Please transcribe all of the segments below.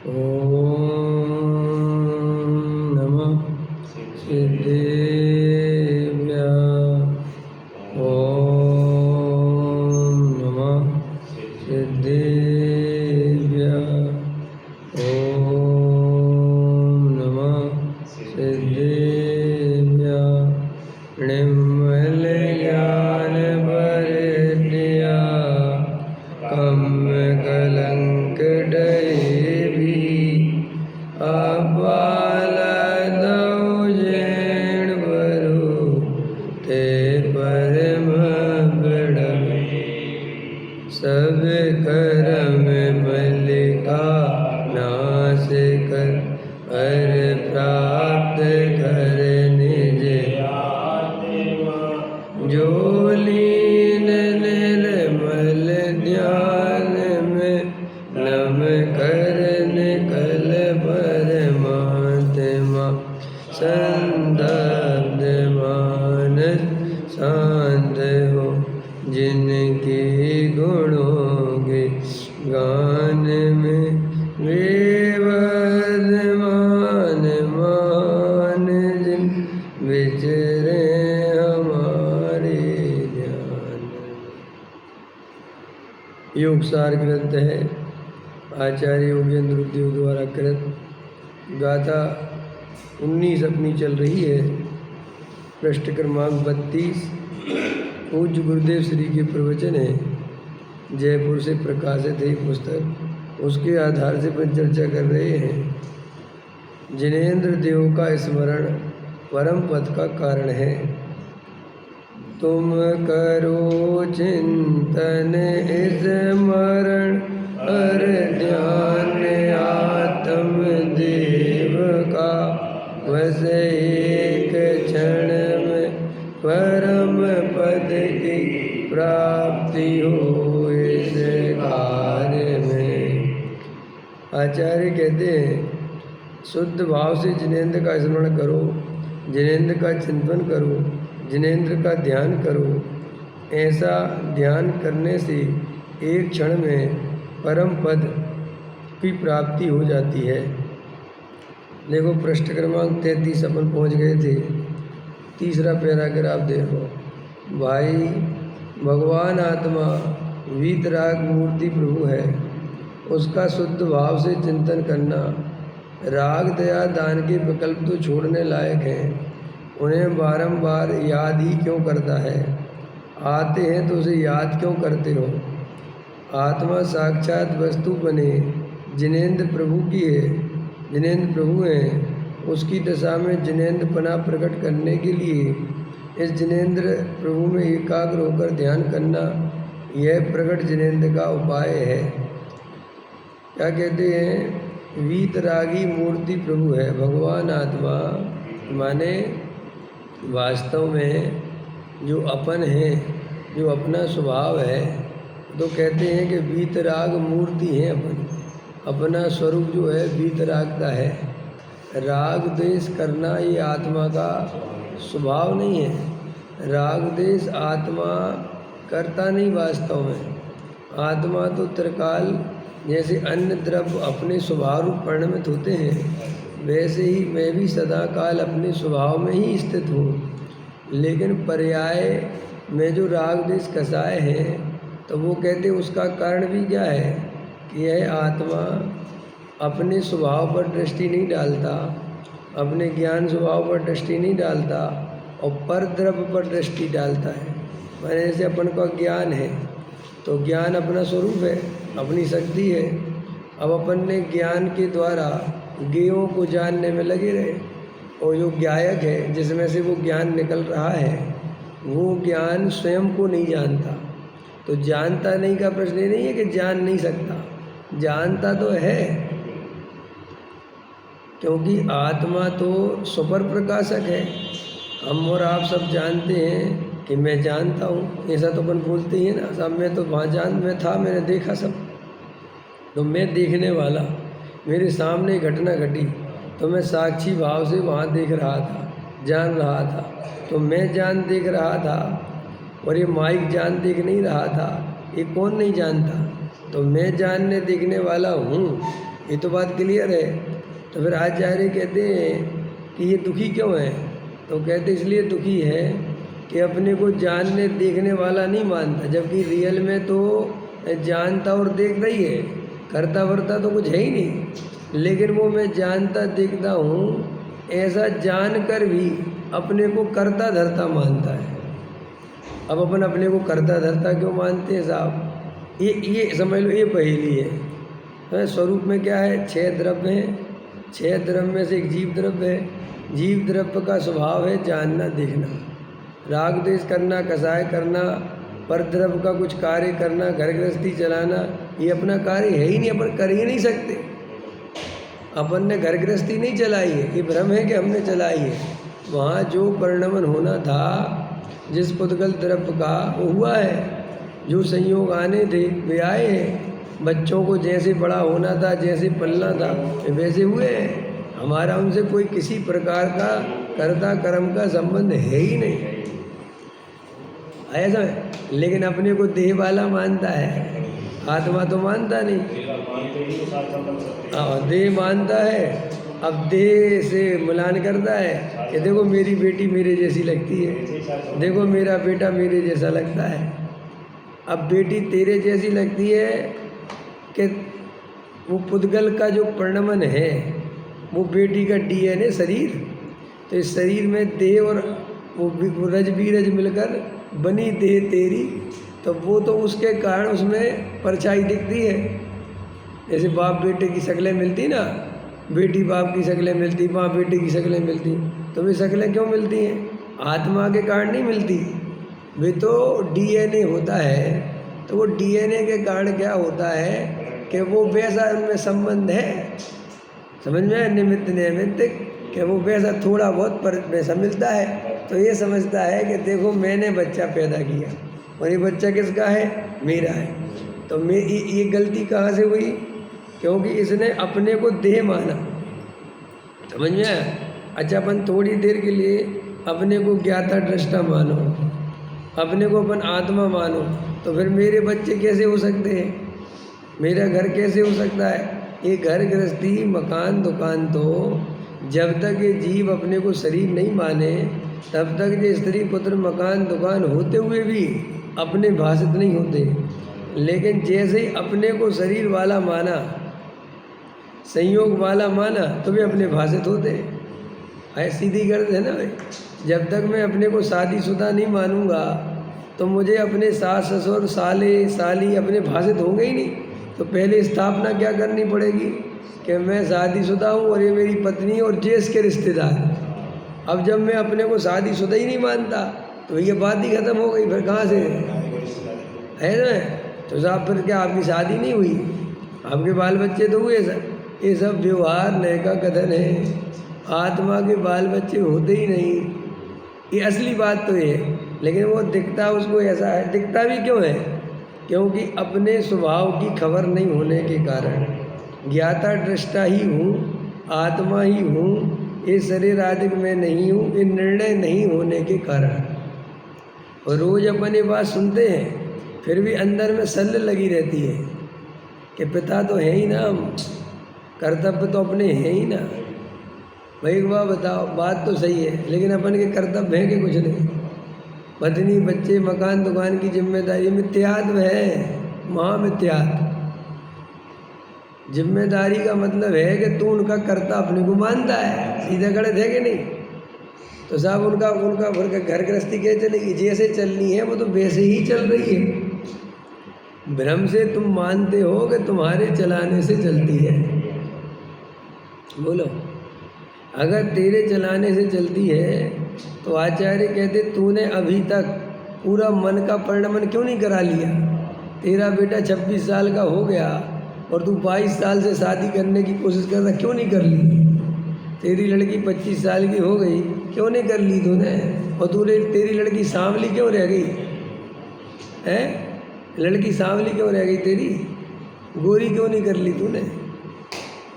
नमः सिद्धेभ्यः। ॐ नमः सिद्धेभ्यः। ॐ नमः सिद्धेभ्यः। निर्मलज्ञानवरदया कम्मकलङ्कढयेभि अबालदौजेणवरु ते परम बड़वे सब करम मलिका नाश कर हर प्राप्त कर निज जो लीन निर्मल ध्यान में नम कर निकल परमात्मा संदग्ध मानस शांत हो जिनके गुणों के गान में वेवर्धमान मान जिन विचरे हमारे ध्यान। योग सार ग्रंथ है आचार्य योगेंद्र देव द्वारा कृत। गाथा 19 अपनी चल रही है। पृष्ठ क्रमांक 32 पूज्य गुरुदेव श्री के प्रवचन है। जयपुर से प्रकाशित है पुस्तक, उसके आधार से अपन चर्चा कर रहे हैं। जिनेंद्र देव का स्मरण परम पद का कारण है। तुम करो चिंतन स्मरण हर ध्यान आत्म देव का बस एक क्षण में परम पद की प्राप्ति हो इस कार्य में। आचार्य कहते हैं शुद्ध भाव से जिनेंद्र का स्मरण करो, जिनेंद्र का चिंतन करो, जिनेंद्र का ध्यान करो। ऐसा ध्यान करने से एक क्षण में परम पद की प्राप्ति हो जाती है। देखो पृष्ठ क्रमांक 33 अपन पहुँच गए थे। तीसरा पैराग्राफ देखो। भाई भगवान आत्मा वीतराग मूर्ति प्रभु है, उसका शुद्ध भाव से चिंतन करना। राग दया दान के विकल्प तो छोड़ने लायक हैं, उन्हें बारंबार याद ही क्यों करता है? आते हैं तो उसे याद क्यों करते हो? आत्मा साक्षात वस्तु बने जिनेंद्र प्रभु की है, जिनेंद्र प्रभु हैं। उसकी दशा में जिनेंद्र पना प्रकट करने के लिए इस जिनेंद्र प्रभु में एकाग्र होकर ध्यान करना, यह प्रकट जिनेंद्र का उपाय है। क्या कहते हैं? वीतरागी मूर्ति प्रभु है। भगवान आत्मा माने वास्तव में जो अपन है, जो अपना स्वभाव है, तो कहते हैं कि वीतराग मूर्ति है अपन। अपना स्वरूप जो है वीतरागता है। राग द्वेष करना ये आत्मा का स्वभाव नहीं है। राग द्वेष आत्मा करता नहीं वास्तव में। आत्मा तो त्रिकाल जैसे अन्य द्रव्य अपने स्वभाव रूप परिणमित होते हैं, वैसे ही मैं भी सदा काल अपने स्वभाव में ही स्थित हूँ। लेकिन पर्याय में जो राग द्वेष कसाए हैं, तो वो कहते उसका कारण भी क्या है कि यह आत्मा अपने स्वभाव पर दृष्टि नहीं डालता, अपने ज्ञान स्वभाव पर दृष्टि नहीं डालता और पर द्रव्य पर दृष्टि डालता है। मैंने जैसे अपन का ज्ञान है तो ज्ञान अपना स्वरूप है, अपनी शक्ति है। अब अपन ने ज्ञान के द्वारा ज्ञेयों को जानने में लगे रहे, और जो ज्ञायक है जिसमें से वो ज्ञान निकल रहा है, वो ज्ञान स्वयं को नहीं जानता। तो जानता नहीं का प्रश्न ये नहीं है कि जान नहीं सकता, जानता तो है, क्योंकि आत्मा तो सुपर प्रकाशक है। हम और आप सब जानते हैं कि मैं जानता हूँ, ऐसा तो अपन बोलते ही है ना। सब मैं तो वहाँ मैं था, मैंने देखा सब। तो मैं देखने वाला, मेरे सामने घटना घटी तो मैं साक्षी भाव से वहाँ देख रहा था, जान रहा था। तो मैं जान देख रहा था और ये माइक जान देख नहीं रहा था। ये कौन नहीं जानता? तो मैं जानने देखने वाला हूँ, ये तो बात क्लियर है। तो फिर आचार्य कहते हैं कि ये दुखी क्यों है? तो कहते इसलिए दुखी है कि अपने को जानने देखने वाला नहीं मानता, जबकि रियल में तो जानता और देखता ही है, करता वर्ता तो कुछ है ही नहीं। लेकिन वो मैं जानता देखता हूँ ऐसा जानकर भी अपने को करता धरता मानता है। अब अपन अपने को करता धरता क्यों मानते हैं साहब? ये समझ लो, ये पहेली है। स्वरूप में क्या है? 6 द्रव्य हैं, 6 द्रव्य में से एक जीव द्रव्य है। जीव द्रव्य का स्वभाव है जानना देखना, राग द्वेष करना, कसाय करना, पर द्रव्य का कुछ कार्य करना, घर गृहस्थी चलाना। ये अपना कार्य है ही नहीं, अपन कर ही नहीं सकते। अपन ने घर गृहस्थी नहीं चलाई है, ये भ्रम है कि हमने चलाई है। वहाँ जो परिणमन होना था जिस पुद्गल द्रव्य का, वो हुआ है। जो संयोग आने थे वे आए हैं। बच्चों को जैसे बड़ा होना था, जैसे पलना था, वैसे हुए हैं। हमारा उनसे कोई किसी प्रकार का कर्ता कर्म का संबंध है ही नहीं, ऐसा है। लेकिन अपने को देह वाला मानता है, आत्मा तो मानता नहीं। हाँ, देह मानता है। अब देह से मिलान करता है कि देखो मेरी बेटी मेरे जैसी लगती है, देखो मेरा बेटा मेरे जैसा लगता है। अब बेटी तेरे जैसी लगती है कि वो पुद्गल का जो परिणमन है, वो बेटी का डीएनए शरीर, तो इस शरीर में देह और वो रज बीरज मिलकर बनी देह तेरी, तो वो तो उसके कारण उसमें परछाई दिखती है। जैसे बाप बेटे की शक्लें मिलती ना, बेटी बाप की शक्लें मिलती, माँ बेटे की शक्लें मिलती, तो वे शक्लें क्यों मिलती हैं? आत्मा के कारण नहीं मिलती, वे तो डीएनए होता है। तो वो डीएनए के कारण क्या होता है कि वो वैसा उनमें संबंध है, समझ में, निमित्त नैमित्तिक, कि वो वैसा थोड़ा बहुत पर वैसा मिलता है। तो ये समझता है कि देखो मैंने बच्चा पैदा किया और ये बच्चा किसका है? मेरा है। तो ये गलती कहाँ से हुई? क्योंकि इसने अपने को देह माना, समझ में आया? अच्छा, अपन थोड़ी देर के लिए अपने को ज्ञाता दृष्टा मानो, अपने को अपन आत्मा मानो, तो फिर मेरे बच्चे कैसे हो सकते हैं? मेरा घर कैसे हो सकता है? ये घर गृहस्थी मकान दुकान तो जब तक ये जीव अपने को शरीर नहीं माने तब तक ये स्त्री पुत्र मकान दुकान होते हुए भी अपने भाषित नहीं होते। लेकिन जैसे ही अपने को शरीर वाला माना, संयोग वाला माना, तो वे अपने भाषित होते हैं। सीधी गर्द है ना भाई। जब तक मैं अपने को शादीशुदा नहीं मानूंगा तो मुझे अपने सास ससुर साले साली अपने भाषित होंगे ही नहीं। तो पहले स्थापना क्या करनी पड़ेगी कि मैं शादीशुदा हूँ और ये मेरी पत्नी और जेस के रिश्तेदार। अब जब मैं अपने को शादीशुदा ही नहीं मानता तो ये बात ही खत्म हो गई। फिर कहाँ से है ना? तो साहब फिर क्या आपकी शादी नहीं हुई? आपके बाल बच्चे तो हुए सर। ये सब व्यवहार नए का कथन है। आत्मा के बाल बच्चे होते ही नहीं, ये असली बात तो ये है। लेकिन वो दिखता उसको ऐसा है। दिखता भी क्यों है? क्योंकि अपने स्वभाव की खबर नहीं होने के कारण। ज्ञाता दृष्टा ही हूँ, आत्मा ही हूँ, ये शरीर आदि में नहीं हूँ, ये निर्णय नहीं होने के कारण। और रोज़ अपन ये बात सुनते हैं फिर भी अंदर में सल्ल लगी रहती है कि पिता तो है ही ना, हम कर्तव्य तो अपने हैं ही ना। भाई एक बात बताओ, बात तो सही है लेकिन अपन के कर्तव्य हैं कि कुछ नहीं? पत्नी बच्चे मकान दुकान की जिम्मेदारी मिथ्यात्व है, महामिथ्यात्व। जिम्मेदारी का मतलब है कि तू उनका कर्ता अपने को मानता है। सीधा गलत है कि नहीं? तो साहब उनका घर गृहस्थी कैसे चलेगी? जैसे चलनी है वो तो वैसे ही चल रही है। भ्रम से तुम मानते हो कि तुम्हारे चलाने से चलती है। बोलो, अगर तेरे चलाने से चलती है तो आचार्य कहते तूने अभी तक पूरा मन का परिणमन क्यों नहीं करा लिया? तेरा बेटा 26 साल का हो गया और तू 22 साल से शादी करने की कोशिश कर रहा, क्यों नहीं कर ली? तेरी लड़की 25 साल की हो गई, क्यों नहीं कर ली तूने? और तेरी लड़की सांवली क्यों रह गई है? लड़की सांवली क्यों रह गई तेरी? गोरी क्यों नहीं कर ली तूने?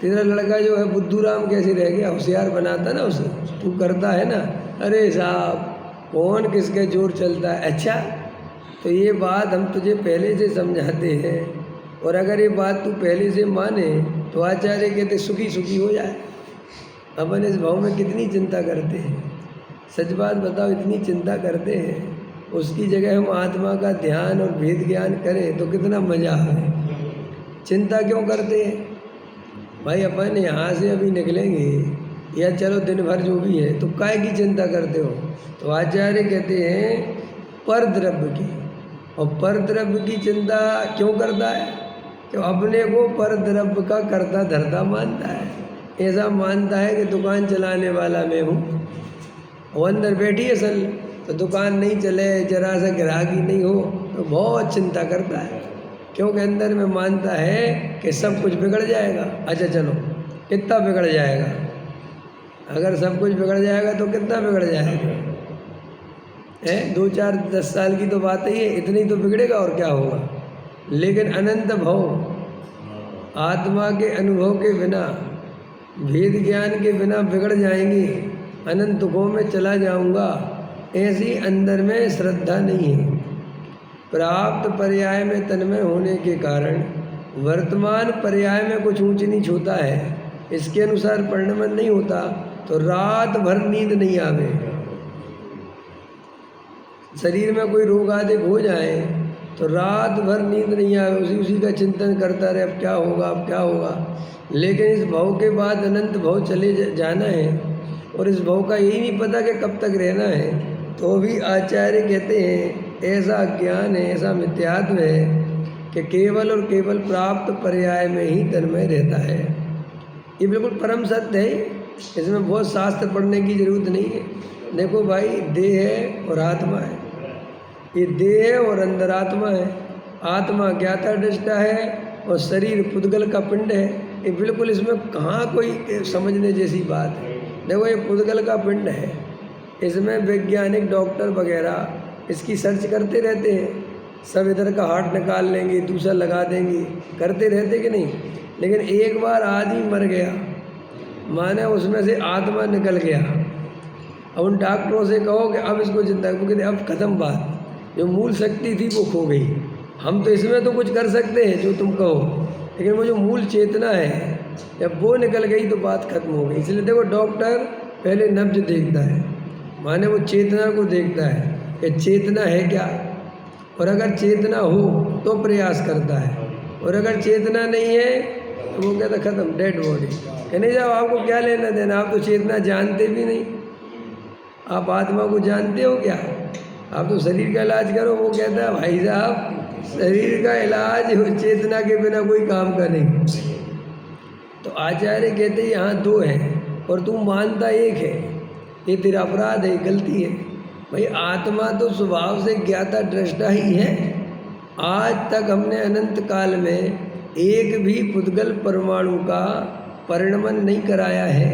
तेरा लड़का जो है बुद्धू राम कैसे रह गया? होशियार बनाता ना उसे, तू करता है ना। अरे साहब, कौन किसके जोर चलता है? अच्छा, तो ये बात हम तुझे पहले से समझाते हैं और अगर ये बात तू पहले से माने तो आचार्य कहते सुखी सुखी हो जाए। अपन इस भाव में कितनी चिंता करते हैं, सच बात बताओ, इतनी चिंता करते हैं। उसकी जगह हम आत्मा का ध्यान और भेद ज्ञान करें तो कितना मजा है। चिंता क्यों करते हैं भाई? अपन यहाँ से अभी निकलेंगे या चलो दिन भर जो भी है, तो काय की चिंता करते हो? तो आचार्य कहते हैं पर द्रव्य की। और पर द्रव्य की चिंता क्यों करता है? कि अपने को पर द्रव्य का कर्ता धर्ता मानता है। ऐसा मानता है कि दुकान चलाने वाला मैं हूँ, और अंदर बैठी है सल, तो दुकान नहीं चले, जरा सा ग्राहकी नहीं हो तो बहुत चिंता करता है। क्योंकि अंदर में मानता है कि सब कुछ बिगड़ जाएगा। अच्छा चलो, कितना बिगड़ जाएगा? अगर सब कुछ बिगड़ जाएगा तो कितना बिगड़ जाएगा? 2 4 10 साल की तो बात ही है, इतनी तो बिगड़ेगा और क्या होगा। लेकिन अनंत भव, आत्मा के अनुभव के बिना, भेद ज्ञान के बिना बिगड़ जाएंगे, अनंत दुखों में चला जाऊंगा, ऐसी अंदर में श्रद्धा नहीं है। प्राप्त पर्याय में तन्मय होने के कारण वर्तमान पर्याय में कुछ ऊंच नीच होता है, इसके अनुसार परिणमन नहीं होता, तो रात भर नींद नहीं आवे। शरीर में कोई रोग आदि हो जाए तो रात भर नींद नहीं आवे, उसी का चिंतन करता रहे, अब क्या होगा, अब क्या होगा। लेकिन इस भव के बाद अनंत भव चले जाना है, और इस भव का यही नहीं पता कि कब तक रहना है। तो भी आचार्य कहते हैं ऐसा ज्ञान है, ऐसा मिथ्यात्व है कि केवल और केवल प्राप्त पर्याय में ही तन्मय रहता है। ये बिल्कुल परम सत्य है, इसमें बहुत शास्त्र पढ़ने की जरूरत नहीं है। देखो भाई, देह है और आत्मा है, ये देह है और अंदर आत्मा है। आत्मा ज्ञाता दृष्टा है और शरीर पुद्गल का पिंड है। ये बिल्कुल, इसमें कहाँ कोई समझने जैसी बात है। देखो, ये पुद्गल का पिंड है, इसमें वैज्ञानिक डॉक्टर वगैरह इसकी सर्च करते रहते हैं। सब इधर का हार्ट निकाल लेंगे, दूसरा लगा देंगे, करते रहते कि नहीं। लेकिन एक बार आदमी मर गया, माने उसमें से आत्मा निकल गया, अब उन डॉक्टरों से कहो कि अब इसको जिंदा, वो कहते अब खत्म बात, जो मूल शक्ति थी वो खो गई। हम तो इसमें तो कुछ कर सकते हैं जो तुम कहो, लेकिन वो जो मूल चेतना है, जब वो निकल गई तो बात खत्म हो गई। इसलिए देखो, डॉक्टर पहले नब्ज देखता है, माने वो चेतना को देखता है कि चेतना है क्या, और अगर चेतना हो तो प्रयास करता है, और अगर चेतना नहीं है तो वो कहता खत्म, डेड बॉडी। कहने जाओ, आपको क्या लेना देना, आप तो चेतना जानते भी नहीं। आप आत्मा को जानते हो क्या? आप तो शरीर का इलाज करो। वो कहता है भाई साहब, शरीर का इलाज चेतना के बिना कोई काम का नहीं। तो आचार्य कहते यहाँ 2 हैं और तू मानता एक है, ये तेरा अपराध है, गलती है। भाई, आत्मा तो स्वभाव से ज्ञाता दृष्टा ही है। आज तक हमने अनंत काल में एक भी पुद्गल परमाणु का परिणमन नहीं कराया है,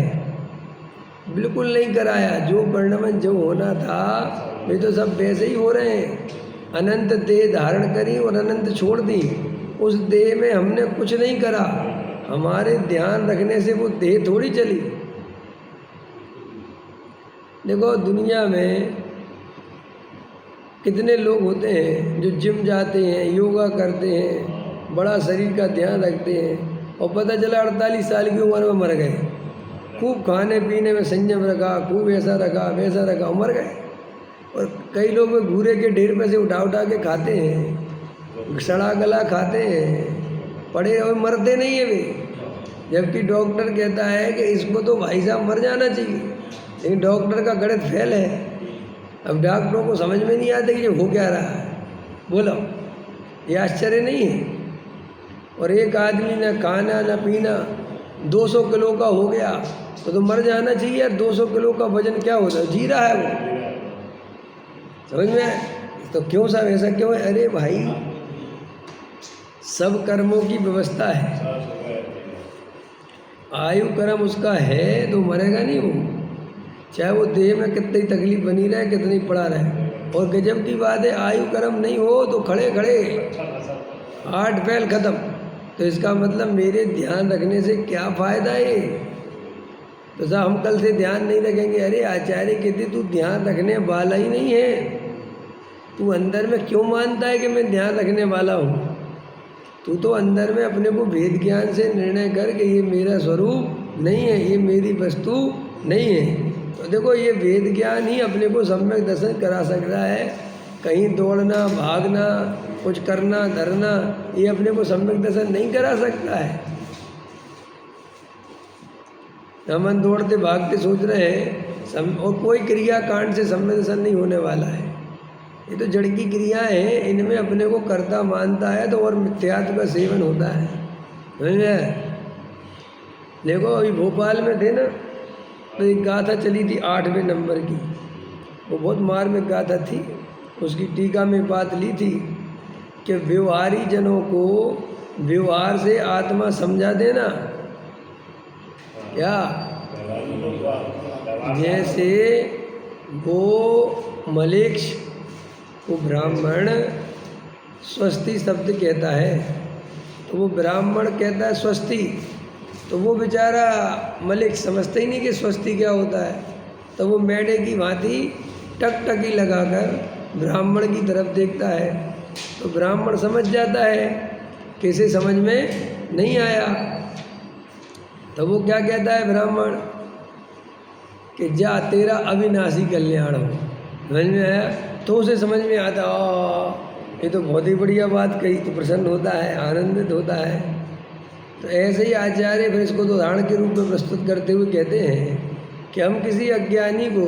बिल्कुल नहीं कराया। जो परिणमन जो होना था वे तो सब वैसे ही हो रहे हैं। अनंत देह धारण करी और अनंत छोड़ दी, उस देह में हमने कुछ नहीं करा। हमारे ध्यान रखने से वो देह थोड़ी चली। देखो, दुनिया में कितने लोग होते हैं जो जिम जाते हैं, योगा करते हैं, बड़ा शरीर का ध्यान रखते हैं, और पता चला 48 साल की उम्र में मर गए। खूब खाने पीने में संयम रखा, खूब ऐसा रखा वैसा रखा, मर गए। और कई लोग घूरे के ढेर में से उठा उठा के खाते हैं, सड़ा गला खाते हैं, पड़े हुए मरते नहीं है वे। जबकि डॉक्टर कहता है कि इसको तो भाई साहब मर जाना चाहिए, लेकिन डॉक्टर का गणित फेल है। अब डॉक्टरों को समझ में नहीं आता कि ये हो क्या रहा है। बोलो, ये आश्चर्य नहीं है? और एक आदमी न खाना न पीना 200 किलो का हो गया तो मर जाना चाहिए यार। 200 किलो का वजन क्या होता है? जी रहा है वो, समझ में आए? तो क्यों साहब ऐसा क्यों है? अरे भाई, सब कर्मों की व्यवस्था है। आयु कर्म उसका है तो मरेगा नहीं वो, चाहे वो देह में कितनी तकलीफ बनी रहे, कितनी पड़ा रहे। और गजब की बात है, आयु कर्म नहीं हो तो खड़े खड़े हार्ट फेल खत्म। तो इसका मतलब मेरे ध्यान रखने से क्या फ़ायदा है? तो साहब हम कल से ध्यान नहीं रखेंगे। अरे आचार्य कहते तू ध्यान रखने वाला ही नहीं है, तू अंदर में क्यों मानता है कि मैं ध्यान रखने वाला हूँ? तू तो अंदर में अपने को भेद ज्ञान से निर्णय कर कि ये मेरा स्वरूप नहीं है, ये मेरी वस्तु नहीं है। तो देखो ये वेद ज्ञान ही अपने को सम्यक दर्शन करा सकता है। कहीं दौड़ना, भागना, कुछ करना, धरना, ये अपने को सम्यक दर्शन नहीं करा सकता है। हम दौड़ते भागते सोच रहे हैं और कोई क्रिया कांड से सम्यक दर्शन नहीं होने वाला है। ये तो जड़ की क्रियाएं हैं, इनमें अपने को कर्ता मानता है तो और मिथ्यात्व का सेवन होता है। समझ में? देखो अभी भोपाल में थे ना, तो एक गाथा चली थी 8वें नंबर की, वो बहुत मार्मिक गाथा थी। उसकी टीका में बात ली थी कि व्यवहारी जनों को व्यवहार से आत्मा समझा देना। क्या? जैसे वो मलेक्ष वो ब्राह्मण स्वस्ति शब्द कहता है, तो वो ब्राह्मण कहता है स्वस्ति, तो वो बेचारा मलिक समझते ही नहीं कि स्वस्ति क्या होता है। तो वो मेढे की भांति टकटकी लगाकर ब्राह्मण की तरफ देखता है, तो ब्राह्मण समझ जाता है। किसे समझ में नहीं आया तो वो क्या कहता है ब्राह्मण कि जा तेरा अविनाशी कल्याण हो। समझ में आया? तो उसे समझ में आता, ये तो बहुत ही बढ़िया बात कही, तो प्रसन्न होता है, आनंदित होता है। तो ऐसे ही आचार्य फिर इसको तो उदाहरण के रूप में प्रस्तुत करते हुए कहते हैं कि हम किसी अज्ञानी को,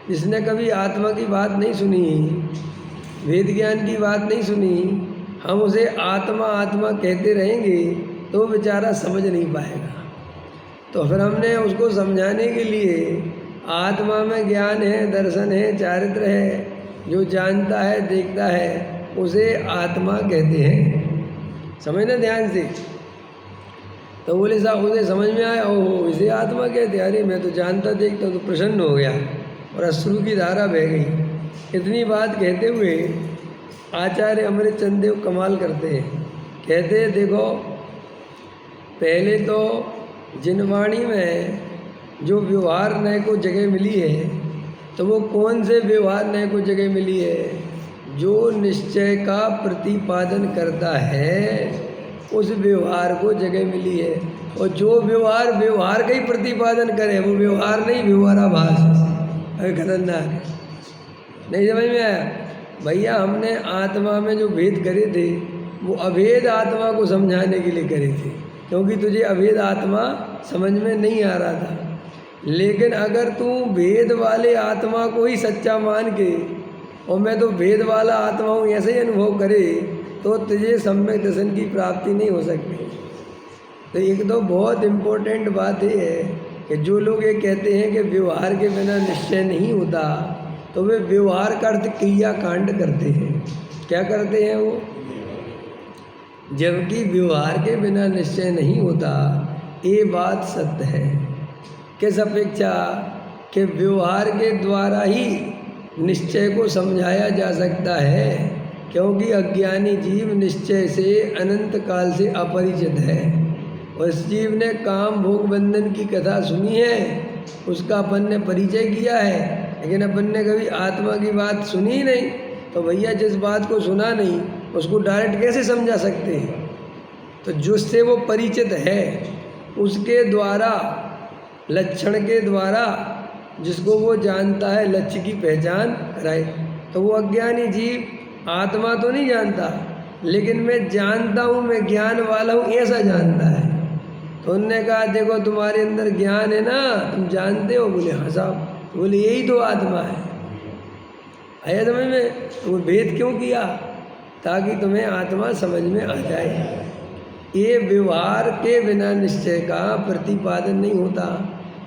जिसने कभी आत्मा की बात नहीं सुनी, वेद ज्ञान की बात नहीं सुनी, हम उसे आत्मा आत्मा कहते रहेंगे तो वो बेचारा समझ नहीं पाएगा। तो फिर हमने उसको समझाने के लिए आत्मा में ज्ञान है, दर्शन है, चारित्र है, जो जानता है, देखता है, उसे आत्मा कहते हैं। समझना ध्यान से। तो बोले साहब उसे समझ में आया, ओहो इसे आत्मा कहते, अरे मैं तो जानता देखता हूँ, तो प्रसन्न हो गया और अश्रु की धारा बह गई। इतनी बात कहते हुए आचार्य अमृत चंद देव कमाल करते हैं। कहते हैं देखो, पहले तो जिनवाणी में जो व्यवहार नय को जगह मिली है, तो वो कौन से व्यवहार नय को जगह मिली है? जो निश्चय का प्रतिपादन करता है उस व्यवहार को जगह मिली है। और जो व्यवहार व्यवहार का ही प्रतिपादन करे वो व्यवहार नहीं, व्यवहाराभास है। अरे खतरनाक है। नहीं समझ में आया? भैया हमने आत्मा में जो भेद करे थे वो अभेद आत्मा को समझाने के लिए करे थे, क्योंकि तुझे अभेद आत्मा समझ में नहीं आ रहा था। लेकिन अगर तू भेद वाले आत्मा को ही सच्चा मान के और मैं तो भेद वाला आत्मा हूँ ऐसे ही अनुभव करे तो तुझे सम्यक दर्शन की प्राप्ति नहीं हो सकती। तो एक तो बहुत इम्पोर्टेंट बात ये है कि जो लोग ये कहते हैं कि व्यवहार के बिना निश्चय नहीं होता, तो वे व्यवहार का अर्थ क्रिया कांड करते हैं। क्या करते हैं वो? जबकि व्यवहार के बिना निश्चय नहीं होता, ये बात सत्य है। किस अपेक्षा कि व्यवहार के द्वारा ही निश्चय को समझाया जा सकता है, क्योंकि अज्ञानी जीव निश्चय से अनंत काल से अपरिचित है। और इस जीव ने काम भोग बंधन की कथा सुनी है, उसका अपन ने परिचय किया है, लेकिन अपन ने कभी आत्मा की बात सुनी ही नहीं। तो भैया जिस बात को सुना नहीं उसको डायरेक्ट कैसे समझा सकते हैं? तो जिससे वो परिचित है उसके द्वारा, लक्षण के द्वारा जिसको वो जानता है, लक्ष्य की पहचान कराए। तो वो अज्ञानी जीव आत्मा तो नहीं जानता, लेकिन मैं जानता हूँ, मैं ज्ञान वाला हूँ ऐसा जानता है। तो उन्होंने कहा देखो तुम्हारे अंदर ज्ञान है ना, तुम जानते हो। बोले हाँ साहब। बोले यही तो आत्मा है। आया समझ में? वो भेद क्यों किया? ताकि तुम्हें आत्मा समझ में आ जाए। ये व्यवहार के बिना निश्चय का प्रतिपादन नहीं होता।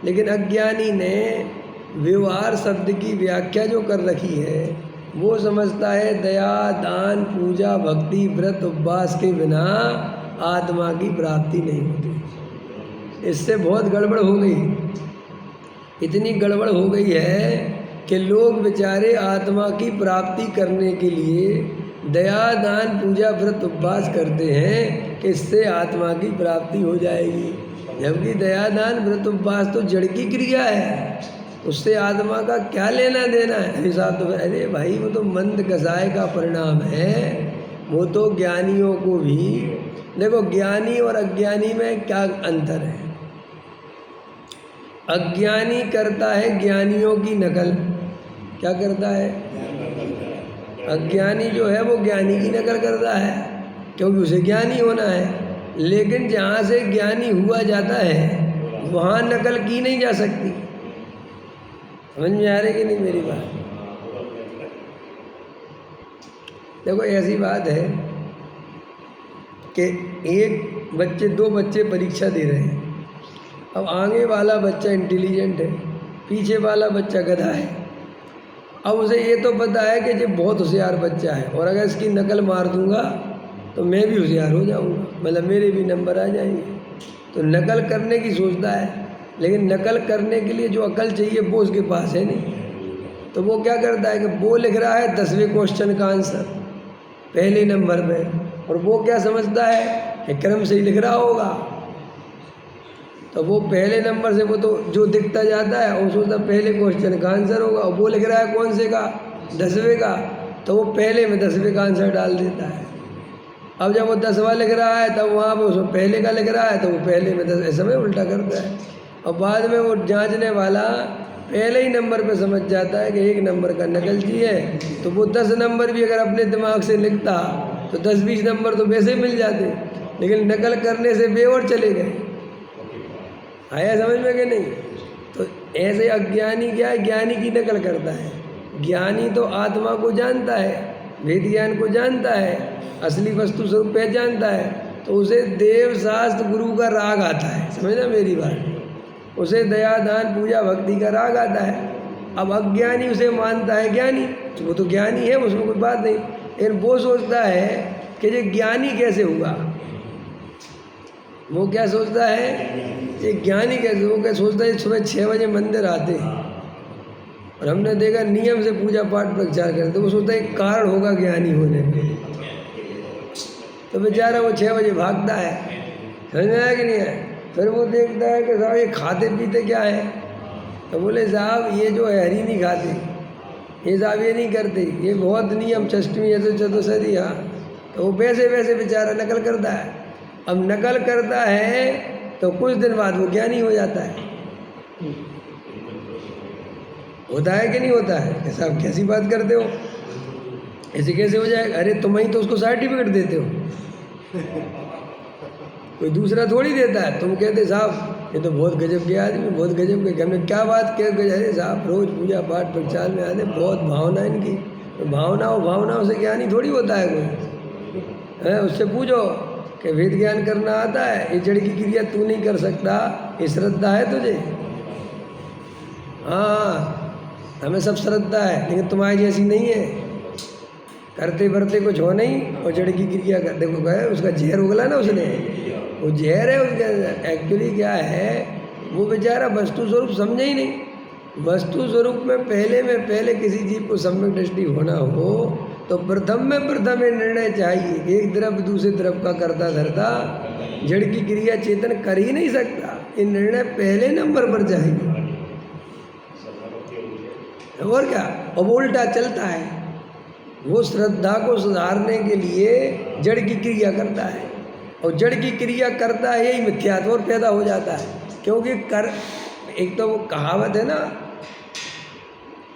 लेकिन अज्ञानी ने व्यवहार शब्द की व्याख्या जो कर रखी है वो समझता है दया, दान, पूजा, भक्ति, व्रत, उपवास के बिना आत्मा की प्राप्ति नहीं होती। इससे बहुत गड़बड़ हो गई। इतनी गड़बड़ हो गई है कि लोग बेचारे आत्मा की प्राप्ति करने के लिए दया, दान, पूजा, व्रत, उपवास करते हैं कि इससे आत्मा की प्राप्ति हो जाएगी। जबकि दया, दान, व्रत, उपवास तो जड़ की क्रिया है, उससे आत्मा का क्या लेना देना है? हिसाब तो अरे भाई वो तो मंद कसाय का परिणाम है। वो तो ज्ञानियों को भी, देखो ज्ञानी और अज्ञानी में क्या अंतर है। अज्ञानी करता है ज्ञानियों की नकल। क्या करता है? अज्ञानी जो है वो ज्ञानी की नकल करता है, क्योंकि उसे ज्ञानी होना है। लेकिन जहाँ से ज्ञानी हुआ जाता है वहाँ नकल की नहीं जा सकती। समझ में आ रही कि नहीं मेरी बात? देखो ऐसी बात है कि दो बच्चे परीक्षा दे रहे हैं। अब आगे वाला बच्चा इंटेलिजेंट है, पीछे वाला बच्चा गधा है। अब उसे ये तो पता है कि ये बहुत होशियार बच्चा है और अगर इसकी नकल मार दूंगा तो मैं भी होशियार हो जाऊंगा, मतलब मेरे भी नंबर आ जाएंगे। तो नकल करने की सोचता है, लेकिन नकल करने के लिए जो अकल चाहिए वो उसके पास है नहीं। तो वो क्या करता है कि वो लिख रहा है 10वें क्वेश्चन का आंसर पहले नंबर पे, और वो क्या समझता है कि क्रम से ही लिख रहा होगा। तो वो पहले नंबर से वो तो जो दिखता जाता है वो सोचता पहले क्वेश्चन का आंसर होगा, और वो लिख रहा है कौन से का? 10वें का। तो वो पहले में 10वें का आंसर डाल देता है। अब जब वो 10वां लिख रहा है तब वहाँ पर उसमें पहले का लिख रहा है, तो वो पहले में 10 ऐसे में उल्टा करता है। और बाद में वो जांचने वाला पहले ही नंबर पे समझ जाता है कि 1 नंबर का नकलची है, तो वो 10 नंबर भी अगर अपने दिमाग से लिखता तो 10-20 नंबर तो वैसे ही मिल जाते, लेकिन नकल करने से वे और चले गए। आया समझ में कि नहीं? तो ऐसे अज्ञानी क्या है? ज्ञानी की नकल करता है। ज्ञानी तो आत्मा को जानता है, वेद ज्ञान को जानता है, असली वस्तु स्वरूप पहचानता है, तो उसे देव शास्त्र गुरु का राग आता है। समझना मेरी बात? उसे दया दान पूजा भक्ति का राग आता है। अब अज्ञानी उसे मानता है ज्ञानी, तो वो तो ज्ञानी है, उसमें कोई बात नहीं, लेकिन वो सोचता है कि ये ज्ञानी कैसे हुआ। वो क्या सोचता है? ये ज्ञानी कैसे? वो क्या सोचता है? सुबह 6 बजे मंदिर आते हैं और हमने देखा नियम से पूजा पाठ प्रचार करते, तो वो सोचता है एक कारण होगा ज्ञानी होने में। तो बेचारा वो 6 बजे भागता है। समझ में आया कि नहीं है? फिर वो देखता है कि साहब ये खाते पीते क्या है? तो बोले साहब ये जो है हरी नहीं खाते, ये साहब ये नहीं करते, ये बहुत नियम षष्टमी है तो चतुर्दशी। हाँ, तो वो वैसे वैसे बेचारा नकल करता है। अब नकल करता है तो कुछ दिन बाद वो ज्ञानी हो जाता है। होता है कि नहीं होता है? कि साहब कैसी बात करते हो, ऐसे कैसे हो जाएगा? अरे तुम ही तो उसको सर्टिफिकेट देते हो, कोई दूसरा थोड़ी देता है। तुम कहते साहब ये तो बहुत गजब के आदमी, बहुत गजब के। हमने क्या बात कह? अरे साहब रोज पूजा पाठ प्रचार में आते, बहुत भावना इनकी। तो भावनाओं से ज्ञानी थोड़ी होता है कोई है। उससे पूछो कि वेद ज्ञान करना आता है, ये जड़ की क्रिया तू नहीं कर सकता, ये श्रद्धा है तुझे? हाँ, हमें सब श्रद्धा है, लेकिन तुम्हारी जैसी नहीं है। करते बरते कुछ हो नहीं और जड़ की क्रिया कर। देखो गए उसका जहर उगला ना उसने, वो जहर है उसके अंदर। एक्चुअली क्या है, वो बेचारा वस्तु स्वरूप समझे ही नहीं। वस्तु स्वरूप में पहले किसी जीव को सम्यक दृष्टि होना हो तो प्रथम ये निर्णय चाहिए कि एक तरफ दूसरे तरफ का करता धरता जड़ की क्रिया चेतन कर ही नहीं सकता। ये निर्णय पहले नंबर पर चाहिए। और क्या? अब उल्टा चलता है। वो श्रद्धा को सुधारने के लिए जड़ की क्रिया करता है, और जड़ की क्रिया करता है, यही मिथ्यात्व और पैदा हो जाता है। क्योंकि एक तो वो कहावत है ना,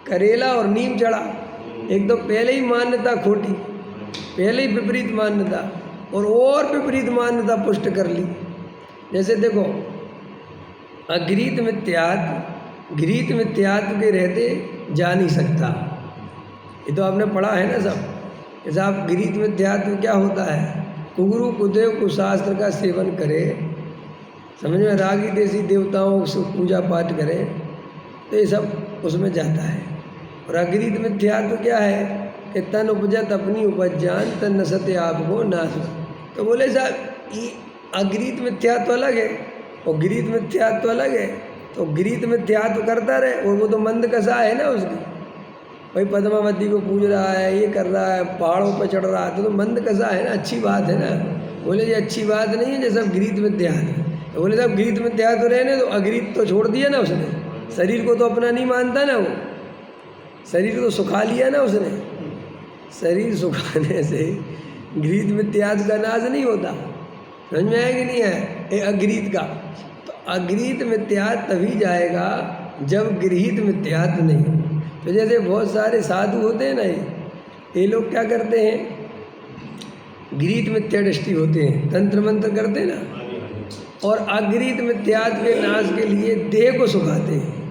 करेला और नीम चढ़ा। एक तो पहले ही मान्यता खोटी, पहले ही विपरीत मान्यता, और विपरीत मान्यता पुष्ट कर ली। जैसे देखो अघृत मिथ्यात्व के रहते जा नहीं सकता। ये तो आपने पढ़ा है ना सब। जैसे आप घृत मिथ्यात्व क्या होता है? कुगुरु कुदेव कुशास्त्र का सेवन करे, समझ में, रागी देसी देवताओं से पूजा पाठ करे, तो ये सब उसमें जाता है। और अघृत मिथ्यात्व क्या है कि तन उपजत अपनी उपज जान, तन नसते आपको नाश। तो बोले साहब ये अघृत मिथ्यात्व अलग है और घृत मिथ्यात्व अलग है। तो घृत मिथ्यात्व करता रहे, और वो तो मंद कसा है ना उसकी, भाई पद्मावती को पूज रहा है, ये कर रहा है, पहाड़ों पर चढ़ रहा है, तो मंद कसा है ना, अच्छी बात है ना। बोले ये अच्छी बात नहीं है, जैसे सब घृत मिथ्यात्व। तो बोले साहब घृत मिथ्यात्व रहने तो अघृत तो छोड़ दिया ना उसने, शरीर को तो अपना नहीं मानता ना, वो शरीर को तो सुखा लिया ना उसने। शरीर सुखाने से गृहीत मिथ्यात्व का नाश नहीं होता। समझ में है कि नहीं है? ये अगृहीत का, तो अगृहीत मिथ्यात्व तभी जाएगा जब गृहीत मिथ्यात्व नहीं हो। तो जैसे बहुत सारे साधु होते हैं ना, ये लोग क्या करते हैं, गृहीत मिथ्या दृष्टि होते हैं, तंत्र मंत्र करते हैं ना, और अगृहीत मिथ्यात्व के नाश के लिए देह को सुखाते हैं।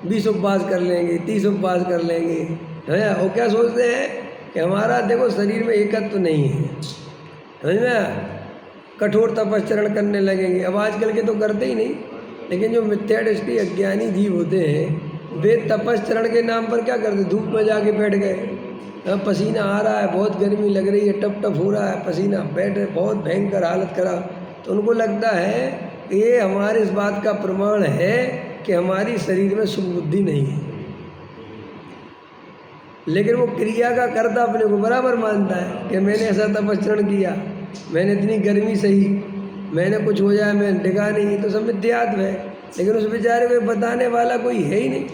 20 उपवास कर लेंगे, 30 उपवास कर लेंगे, है। और क्या सोचते हैं कि हमारा देखो शरीर में एकत्व तो नहीं है, समझ में, कठोर तपश्चरण करने लगेंगे। अब आजकल के तो करते ही नहीं, लेकिन जो मिथ्या दृष्टि अज्ञानी जीव होते हैं वे तपश्चरण के नाम पर क्या करते, धूप में जाके बैठ गए, पसीना आ रहा है, बहुत गर्मी लग रही है, टप टप हो रहा है पसीना, बैठे बहुत भयंकर हालत खराब, तो उनको लगता है कि ये हमारे इस बात का प्रमाण है कि हमारी शरीर में सुख बुद्धि नहीं है। लेकिन वो क्रिया का कर्ता अपने को बराबर मानता है कि मैंने ऐसा तपश्चरण किया, मैंने इतनी गर्मी सही, मैंने कुछ हो जाए मैं डिगा नहीं, तो सब मिथ्यात्व है। लेकिन उस बेचारे को बताने वाला कोई है ही नहीं।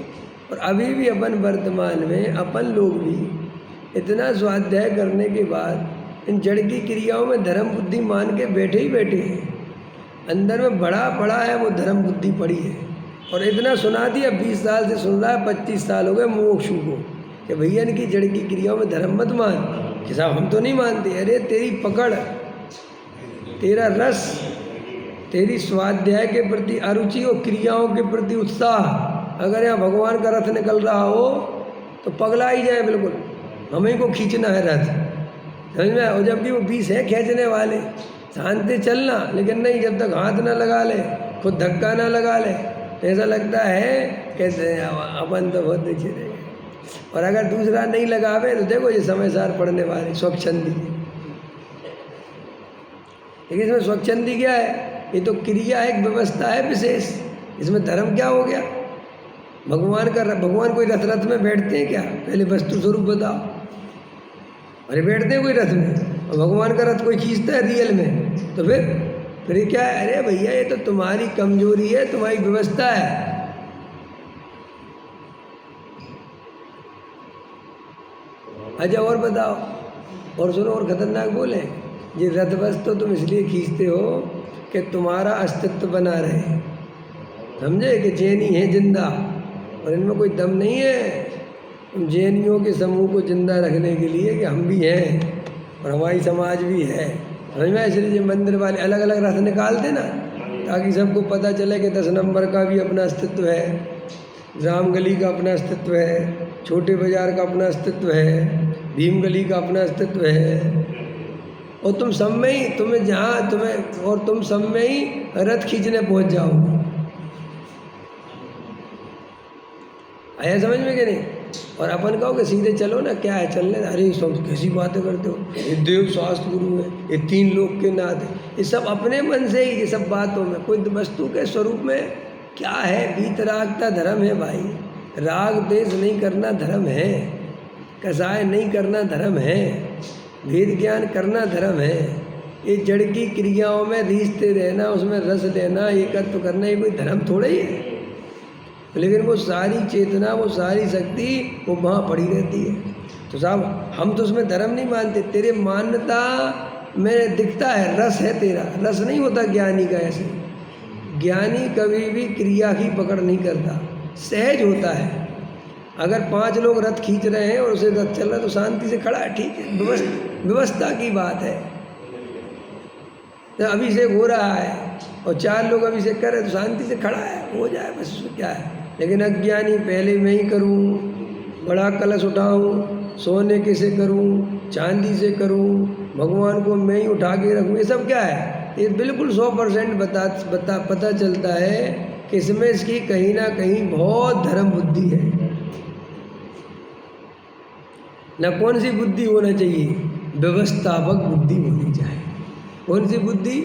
और अभी भी अपन वर्तमान में अपन लोग भी इतना स्वाध्याय करने के बाद इन जड़ की क्रियाओं में धर्म बुद्धि मान के बैठे ही बैठे हैं। अंदर में बड़ा पड़ा है वो धर्म बुद्धि पड़ी है, और इतना सुना दिया, 20 साल से सुन रहा है, 25 साल हो गए मोक्षु को कि भैया इनकी जड़ की क्रियाओं में धर्म मत मान। कि साहब हम तो नहीं मानते। अरे तेरी पकड़, तेरा रस, तेरी स्वाध्याय के प्रति अरुचि और क्रियाओं के प्रति उत्साह, अगर यहाँ भगवान का रथ निकल रहा हो तो पगला ही जाए बिल्कुल, हमें को खींचना है रथ, समझ में। और जबकि वो 20 है खींचने वाले, शांति चलना, लेकिन नहीं, जब तक हाथ ना लगा ले, खुद धक्का ना लगा ले, ऐसा लगता है कैसे अपन तो बहुत देखे रहे। और अगर दूसरा नहीं लगावे तो देखो ये समय सार पढ़ने वाले स्वच्छंदी। लेकिन इसमें स्वच्छंदी क्या है? ये तो क्रिया एक व्यवस्था है विशेष, इसमें धर्म क्या हो गया? भगवान कोई रथ में बैठते हैं क्या? पहले वस्तु स्वरूप बताओ। अरे बैठते हैं कोई रथ में, और भगवान का रथ कोई खींचता है रियल में, तो फिर ये क्या है? अरे भैया ये तो तुम्हारी कमजोरी है, तुम्हारी व्यवस्था है। अच्छा और बताओ, और सुनो, और खतरनाक बोले, ये रथ बस तो तुम इसलिए खींचते हो कि तुम्हारा अस्तित्व बना रहे, समझे, कि जैनी है जिंदा और इनमें कोई दम नहीं है। तुम जैनियों के समूह को जिंदा रखने के लिए कि हम भी हैं और हमारी समाज भी है, समझ में। इसलिए जो मंदिर वाले अलग अलग रथ निकालते ना, ताकि सबको पता चले कि 10 नंबर का भी अपना अस्तित्व है, राम गली का अपना अस्तित्व है, छोटे बाजार का अपना अस्तित्व है, भीम गली का अपना अस्तित्व है। और तुम सब में ही, तुम्हें जहाँ तुम्हें, और तुम सब में ही रथ खींचने पहुँच जाओगे। आया समझ में कि नहीं? और अपन कहो कि सीधे चलो ना, क्या है चलने, अरे सब कैसी बातें करते हो, ये देव शास्त्र गुरु है, ये 3 लोक के नाथ है, ये सब अपने मन से ही, ये सब बातों में कोई वस्तु के स्वरूप में क्या है? वीतरागता धर्म है भाई, राग देश नहीं करना धर्म है, कसाय नहीं करना धर्म है, भेद ज्ञान करना धर्म है। ये जड़ की क्रियाओं में रीझते रहना, उसमें रस लेना, एकत्व करना, ये कोई धर्म थोड़ा ही है। लेकिन वो सारी चेतना, वो सारी शक्ति वो वहाँ पड़ी रहती है। तो साहब हम तो उसमें धर्म नहीं मानते, तेरे मान्यता में दिखता है, रस है तेरा, रस नहीं होता ज्ञानी का। ऐसे ज्ञानी कभी भी क्रिया की पकड़ नहीं करता, सहज होता है। अगर 5 लोग रथ खींच रहे हैं और उसे रथ चल रहा है तो शांति से खड़ा है, ठीक है, व्यवस्था की बात है। तो अभिषेक हो रहा है और 4 लोग अभिषेक कर रहे हैं तो शांति से खड़ा है, हो जाए बस, उसमें क्या है। लेकिन अज्ञानी पहले मैं ही करूं, बड़ा कलश उठाऊं, सोने के से करूं, चांदी से करूं, भगवान को मैं ही उठा के रखूं, ये सब क्या है? ये बिल्कुल 100% पता चलता है कि इसमें इसकी कहीं ना कहीं बहुत धर्म बुद्धि है। न कौन सी बुद्धि होना चाहिए? व्यवस्थापक बुद्धि होनी चाहिए। कौन सी बुद्धि?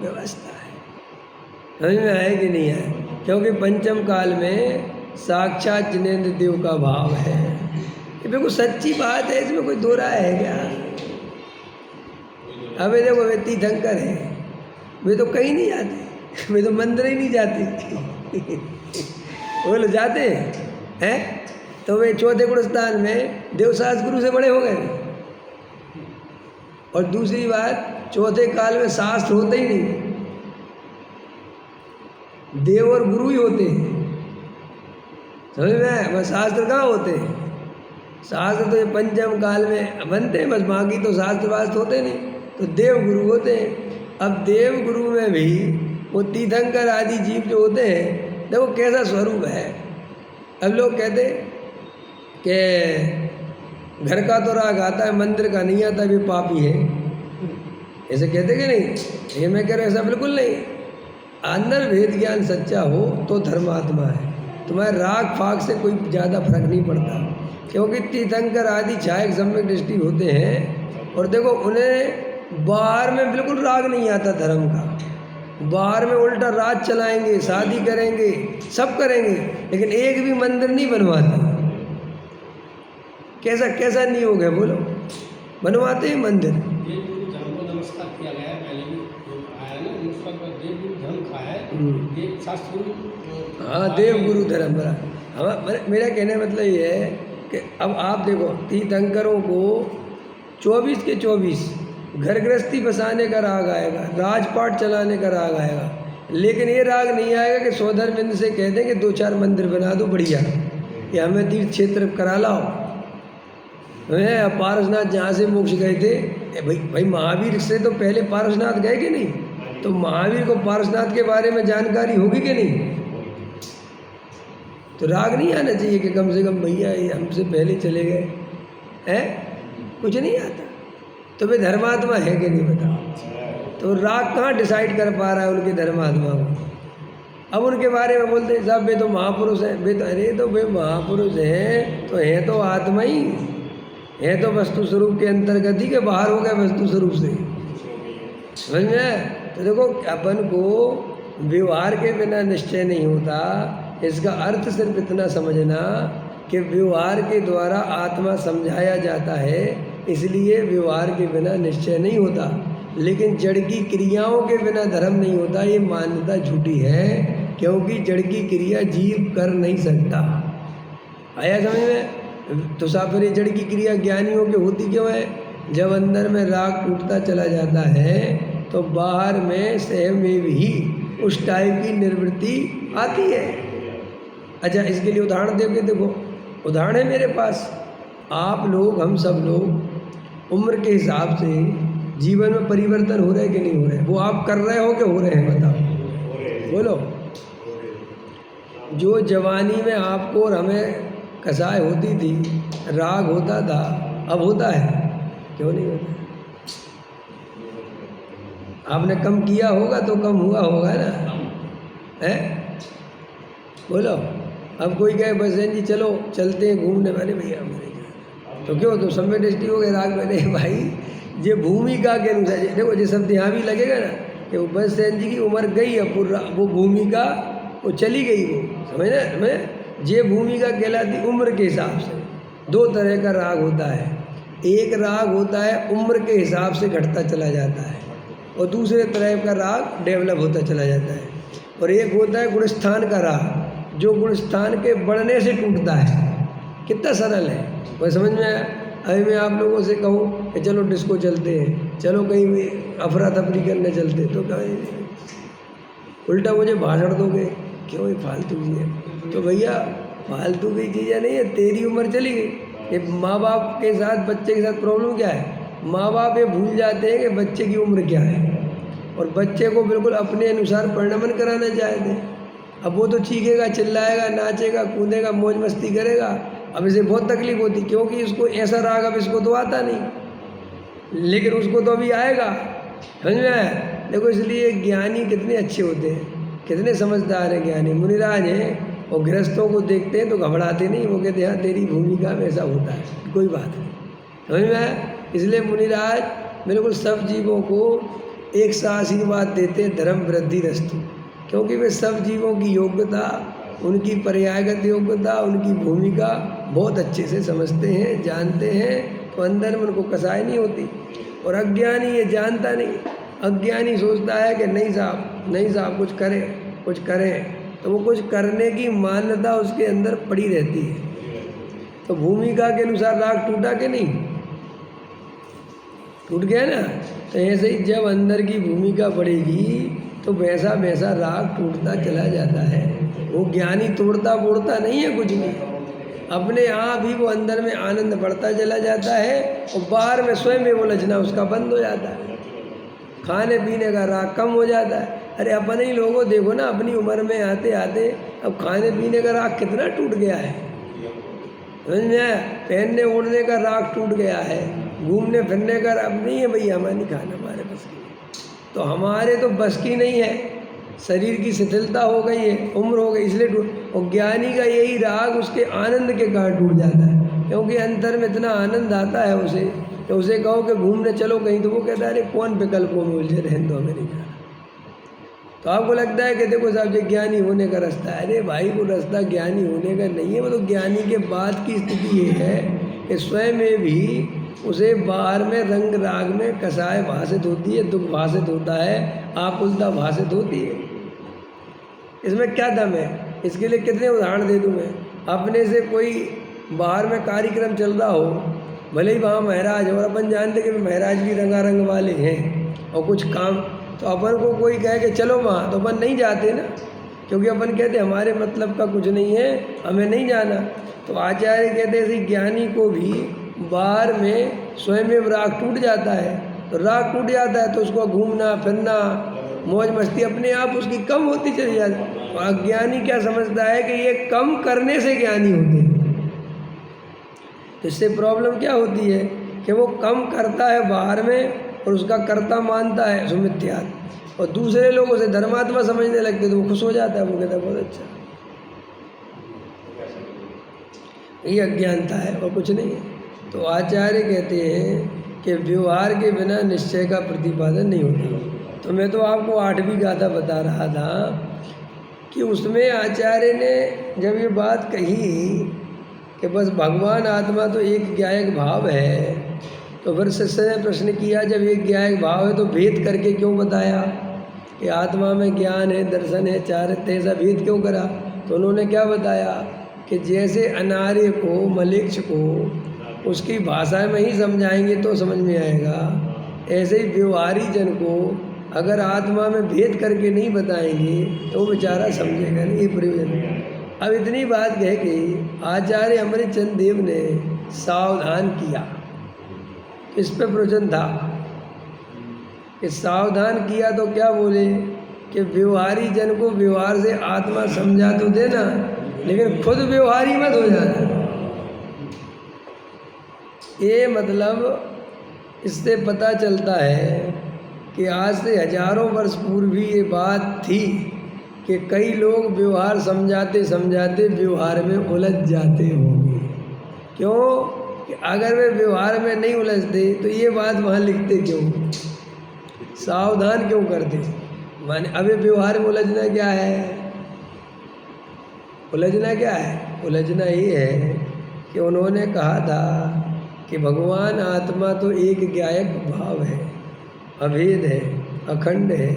व्यवस्था है। समझ में आए कि नहीं आए? क्योंकि पंचम काल में साक्षात जिनेंद्र देव का भाव है। ये बिल्कुल सच्ची बात है, इसमें कोई दो राय है क्या? अबे देखो वे तीर्थंकर है, वे तो कहीं नहीं जाते, वे तो मंदिर ही नहीं जाते। वो लोग जाते हैं तो वे चौथे गुणस्थान में देवशास्त्र गुरु से बड़े हो गए। और दूसरी बात, चौथे काल में शास्त्र होते ही नहीं, देव और गुरु ही होते हैं। समझ में? बस शास्त्र कहाँ होते हैं? शास्त्र तो ये पंचम काल में बनते हैं, बस बाकी तो शास्त्र वास्त्र होते नहीं। तो देव गुरु होते हैं। अब देव गुरु में भी वो तीर्थंकर आदि जीव जो होते हैं, देखो कैसा स्वरूप है। अब लोग कहते कि घर का तो राग आता है, मंदिर का नहीं आता, भी पापी है, ऐसे कहते कि नहीं? ये मैं कह रहा हूँ ऐसा बिल्कुल नहीं। अंदर वेद ज्ञान सच्चा हो तो धर्मात्मा है। तुम्हारे राग फाग से कोई ज़्यादा फर्क नहीं पड़ता, क्योंकि तीर्थंकर आदि छायक सम्यक दृष्टि होते हैं। और देखो उन्हें बाहर में बिल्कुल राग नहीं आता धर्म का, बाहर में उल्टा राज चलाएंगे, शादी करेंगे, सब करेंगे, लेकिन एक भी मंदिर नहीं बनवाते। कैसा कैसा नियोग है बोलो? बनवाते हैं मंदिर। धर्म को नमस्कार किया गया है, पहले भी आया ना, उसका देव गुरु धर्म का है, देव शास्त्र। हाँ, देव गुरु धर्म बड़ा। हमारा मेरा कहने का मतलब ये है कि अब आप देखो तीर्थंकरों को 24 के 24 घर गृहस्थी बसाने का राग आएगा, राजपाट चलाने का राग आएगा, लेकिन ये राग नहीं आएगा कि सौधर्मिंद से कह दें कि 2-4 मंदिर बना दो बढ़िया, या हमें तीर्थ क्षेत्र करा लाओ। पारसनाथ जहाँ से मोक्ष गए थे, भाई महावीर से तो पहले पारसनाथ गए कि नहीं? तो महावीर को पारसनाथ के बारे में जानकारी होगी कि नहीं? तो राग नहीं आना चाहिए कि कम से कम भैया ये हमसे पहले चले गए हैं, कुछ नहीं आता। तो वे धर्मात्मा है कि नहीं बताओ? तो राग कहाँ डिसाइड कर पा रहा है उनके धर्मात्मा को? अब उनके बारे में बोलते हैं साहब वे तो महापुरुष हैं, वे तो अरे तो वे महापुरुष हैं तो हैं तो आत्मा ही है, तो वस्तु स्वरूप के अंतर्गत ही के बाहर हो गए वस्तु स्वरूप से। समझ में? तो देखो अपन को व्यवहार के बिना निश्चय नहीं होता। इसका अर्थ सिर्फ इतना समझना कि व्यवहार के द्वारा आत्मा समझाया जाता है, इसलिए व्यवहार के बिना निश्चय नहीं होता। लेकिन जड़ की क्रियाओं के बिना धर्म नहीं होता, ये मान्यता झूठी है, क्योंकि जड़ की क्रिया जीव कर नहीं सकता। आया समझ में? तो साफिर जड़ की क्रिया ज्ञानियों की होती क्यों है? जब अंदर में राग टूटता चला जाता है तो बाहर में सह में भी उस टाइप की निर्वृत्ति आती है। अच्छा, इसके लिए उदाहरण देंगे। देखो उदाहरण है मेरे पास। आप लोग, हम सब लोग उम्र के हिसाब से जीवन में परिवर्तन हो रहे कि नहीं हो रहे? वो आप कर रहे हो कि हो रहे हैं? बताओ बोलो। जो जवानी में आपको और हमें कसाय होती थी, राग होता था, अब होता है? क्यों नहीं होता? आपने कम किया होगा तो कम हुआ होगा ना, है? बोलो। अब कोई कहे बसैन जी चलो चलते हैं घूमने, वाले भैया हमारे तो क्यों, तो समय दृष्टि हो गए राग में? भाई ये भूमिका के अनुसार देखो, ये शब्द यहाँ भी लगेगा ना कि वो बसैन जी की उम्र गई, अब वो भूमिका वो चली गई, वो समझ ना? मैं ये भूमिका कहलाती उम्र के हिसाब से। 2 तरह का राग होता है। एक राग होता है उम्र के हिसाब से घटता चला जाता है, और दूसरे तरह का राग डेवलप होता चला जाता है। और एक होता है गुणस्थान का राग, जो गुणस्थान के बढ़ने से टूटता है। कितना सरल है, वह समझ में आया? अभी मैं आप लोगों से कहूँ कि चलो डिस्को चलते हैं, चलो कहीं भी अफरा तफरी करने चलते, तो क्या उल्टा मुझे भाषण दोगे, क्यों ये फालतू चीज़ें? तो भैया फालतू की चीज़ें नहीं है, तेरी उम्र चली गई। ये माँ बाप के साथ बच्चे के साथ प्रॉब्लम क्या है? माँ बाप ये भूल जाते हैं कि बच्चे की उम्र क्या है, और बच्चे को बिल्कुल अपने अनुसार परिणमन कराना चाहते हैं। अब वो तो चीखेगा, चिल्लाएगा, नाचेगा, कूदेगा, मौज मस्ती करेगा। अब इसे बहुत तकलीफ होती, क्योंकि इसको ऐसा राग अब इसको तो आता नहीं, लेकिन उसको तो अभी आएगा। समझ में आया? देखो इसलिए ज्ञानी कितने अच्छे होते हैं, कितने समझदार हैं ज्ञानी। मुनिराज हैं, और गृहस्थों को देखते हैं तो घबराते नहीं, वो कहते हैं हाँ तेरी भूमिका में ऐसा होता है, कोई बात नहीं। समझ में आया? इसलिए मुनिराज बिल्कुल सब जीवों को एक सा आशीर्वाद देते हैं, धर्म वृद्धि रस्तु, क्योंकि वे सब जीवों की योग्यता, उनकी पर्यायगत योग्यता, उनकी भूमिका बहुत अच्छे से समझते हैं, जानते हैं, तो अंदर में उनको कसाई नहीं होती। और अज्ञानी ये जानता नहीं, अज्ञानी सोचता है कि नहीं साहब कुछ करें, तो वो कुछ करने की मान्यता उसके अंदर पड़ी रहती है। तो भूमिका के अनुसार राग टूटा कि नहीं? टूट गया ना। तो ऐसे ही जब अंदर की भूमिका बढ़ेगी तो वैसा वैसा राग टूटता चला जाता है। वो ज्ञानी तोड़ता बोड़ता नहीं है कुछ भी, अपने आप ही वो अंदर में आनंद बढ़ता चला जाता है और बाहर में स्वयं में वो उलझना उसका बंद हो जाता है। खाने पीने का राग कम हो जाता है। अरे अपने ही लोगों देखो ना, अपनी उम्र में आते आते अब खाने पीने का राग कितना टूट गया है, समझ में आया? पहनने ओढ़ने का राग टूट गया है, घूमने फिरने का राग नहीं है भैया, हमारे नहीं खाना हमारे बस की। तो हमारे तो बस की नहीं है, शरीर की शिथिलता हो गई है, उम्र हो गई, इसलिए टूट। और ज्ञानी का यही राग उसके आनंद के कारण टूट जाता है, क्योंकि अंतर में इतना आनंद आता है उसे कि उसे कहो कि घूमने चलो कहीं तो वो कहता है अरे कौन विकल्पों में उलझे, रहने दो हमें नहीं जाना। तो आपको लगता है कि देखो साहब ये ज्ञानी होने का रास्ता है। अरे भाई वो रास्ता ज्ञानी होने का नहीं है, वो तो ज्ञानी के बाद की स्थिति ये है कि स्वयं में भी उसे बाहर में रंग राग में कसाय भाषित होती है, दुख भाषित होता है, आकुलता भाषित होती है। इसमें क्या दम है? इसके लिए कितने उदाहरण दे दूँ मैं। अपने से कोई बाहर में कार्यक्रम चल रहा हो, भले ही वहाँ महाराज हो, और अपन जानते कि महाराज भी रंगारंग वाले हैं और कुछ काम, तो अपन को कोई कहे कि चलो वहाँ, तो अपन नहीं जाते ना, क्योंकि अपन कहते हमारे मतलब का कुछ नहीं है, हमें नहीं जाना। तो आचार्य कहते हैं ज्ञानी को भी बाहर में स्वयं में राग टूट जाता है, तो राग टूट जाता है तो उसको घूमना फिरना मौज मस्ती अपने आप उसकी कम होती चली जाती है। अज्ञानी क्या समझता है कि ये कम करने से ज्ञानी होते हैं। तो इससे प्रॉब्लम क्या होती है कि वो कम करता है बाहर में और उसका कर्ता मानता है सुमित्यात, और दूसरे लोग उसे धर्मात्मा समझने लगते तो वो खुश हो जाता है, वो कहता है बहुत अच्छा। ये अज्ञानता है और कुछ नहीं है। तो आचार्य कहते हैं कि व्यवहार के बिना निश्चय का प्रतिपादन नहीं होता। तो मैं तो आपको 8वीं गाथा बता रहा था कि उसमें आचार्य ने जब ये बात कही कि बस भगवान आत्मा तो एक ज्ञायक भाव है, तो फिर शिष्य ने प्रश्न किया जब एक ज्ञायक भाव है तो भेद करके क्यों बताया कि आत्मा में ज्ञान है, दर्शन है, चारित्र्य, ऐसा भेद क्यों करा? तो उन्होंने क्या बताया कि जैसे अनार्य को मलेच्छ को उसकी भाषा में ही समझाएंगे तो समझ में आएगा, ऐसे ही व्यवहारी जन को अगर आत्मा में भेद करके नहीं बताएंगे तो वो बेचारा समझेगा नहीं, ये प्रयोजन। अब इतनी बात कह के आचार्य अमृतचंद देव ने सावधान किया। इस पे प्रयोजन था कि सावधान किया तो क्या बोले कि व्यवहारी जन को व्यवहार से आत्मा समझा तो देना, लेकिन खुद व्यवहारी मत हो जाना। ये मतलब इससे पता चलता है कि आज से हजारों वर्ष पूर्व भी ये बात थी कि कई लोग व्यवहार समझाते समझाते व्यवहार में उलझ जाते होंगे। क्यों? कि अगर वे व्यवहार में नहीं उलझते तो ये बात वहाँ लिखते क्यों, सावधान क्यों करते? माने अभी व्यवहार में उलझना क्या है? उलझना क्या है? उलझना ये है कि उन्होंने कहा था कि भगवान आत्मा तो एक ज्ञायक भाव है, अभेद है, अखंड है,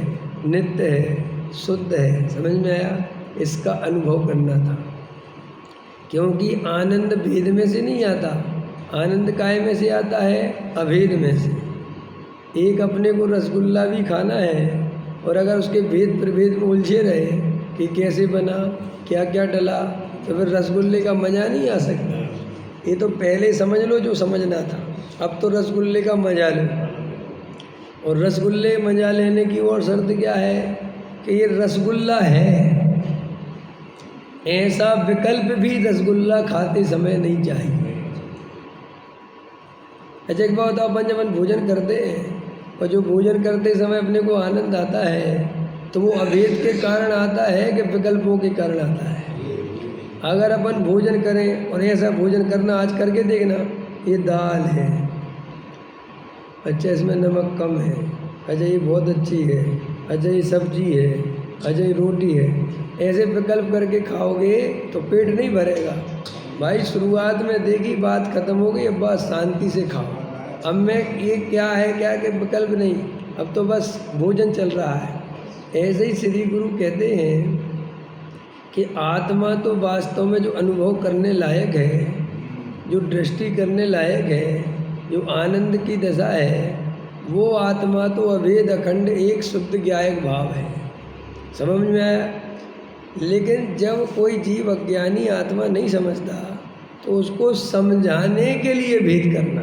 नित्य है, शुद्ध है। समझ में आया? इसका अनुभव करना था, क्योंकि आनंद भेद में से नहीं आता, आनंद काय में से आता है? अभेद में से। एक अपने को रसगुल्ला भी खाना है और अगर उसके भेद प्रभेद में उलझे रहे कि कैसे बना, क्या क्या डला, तो फिर रसगुल्ले का मज़ा नहीं आ सकता। ये तो पहले समझ लो जो समझना था, अब तो रसगुल्ले का मज़ा लो। और रसगुल्ले मज़ा लेने की और शर्त क्या है कि ये रसगुल्ला है, ऐसा विकल्प भी रसगुल्ला खाते समय नहीं चाहिए। अच्छा एक बात बताओ, अपन जब भोजन करते हैं और जो भोजन करते समय अपने को आनंद आता है तो वो अभेद के कारण आता है कि विकल्पों के कारण आता है? अगर अपन भोजन करें और ऐसा भोजन करना, आज करके देखना, ये दाल है, अच्छा इसमें नमक कम है, अच्छा ये बहुत अच्छी है, अच्छा ये सब्जी है, अच्छा ये रोटी है, ऐसे विकल्प करके खाओगे तो पेट नहीं भरेगा भाई। शुरुआत में देखी बात खत्म हो गई, अब बस शांति से खाओ। अब मैं ये क्या है क्या कि विकल्प नहीं, अब तो बस भोजन चल रहा है। ऐसे ही श्री गुरु कहते हैं कि आत्मा तो वास्तव में जो अनुभव करने लायक है, जो दृष्टि करने लायक है, जो आनंद की दशा है, वो आत्मा तो अभेद अखंड एक शुद्ध ज्ञायक भाव है। समझ में आया? लेकिन जब कोई जीव अज्ञानी आत्मा नहीं समझता तो उसको समझाने के लिए भेद करना।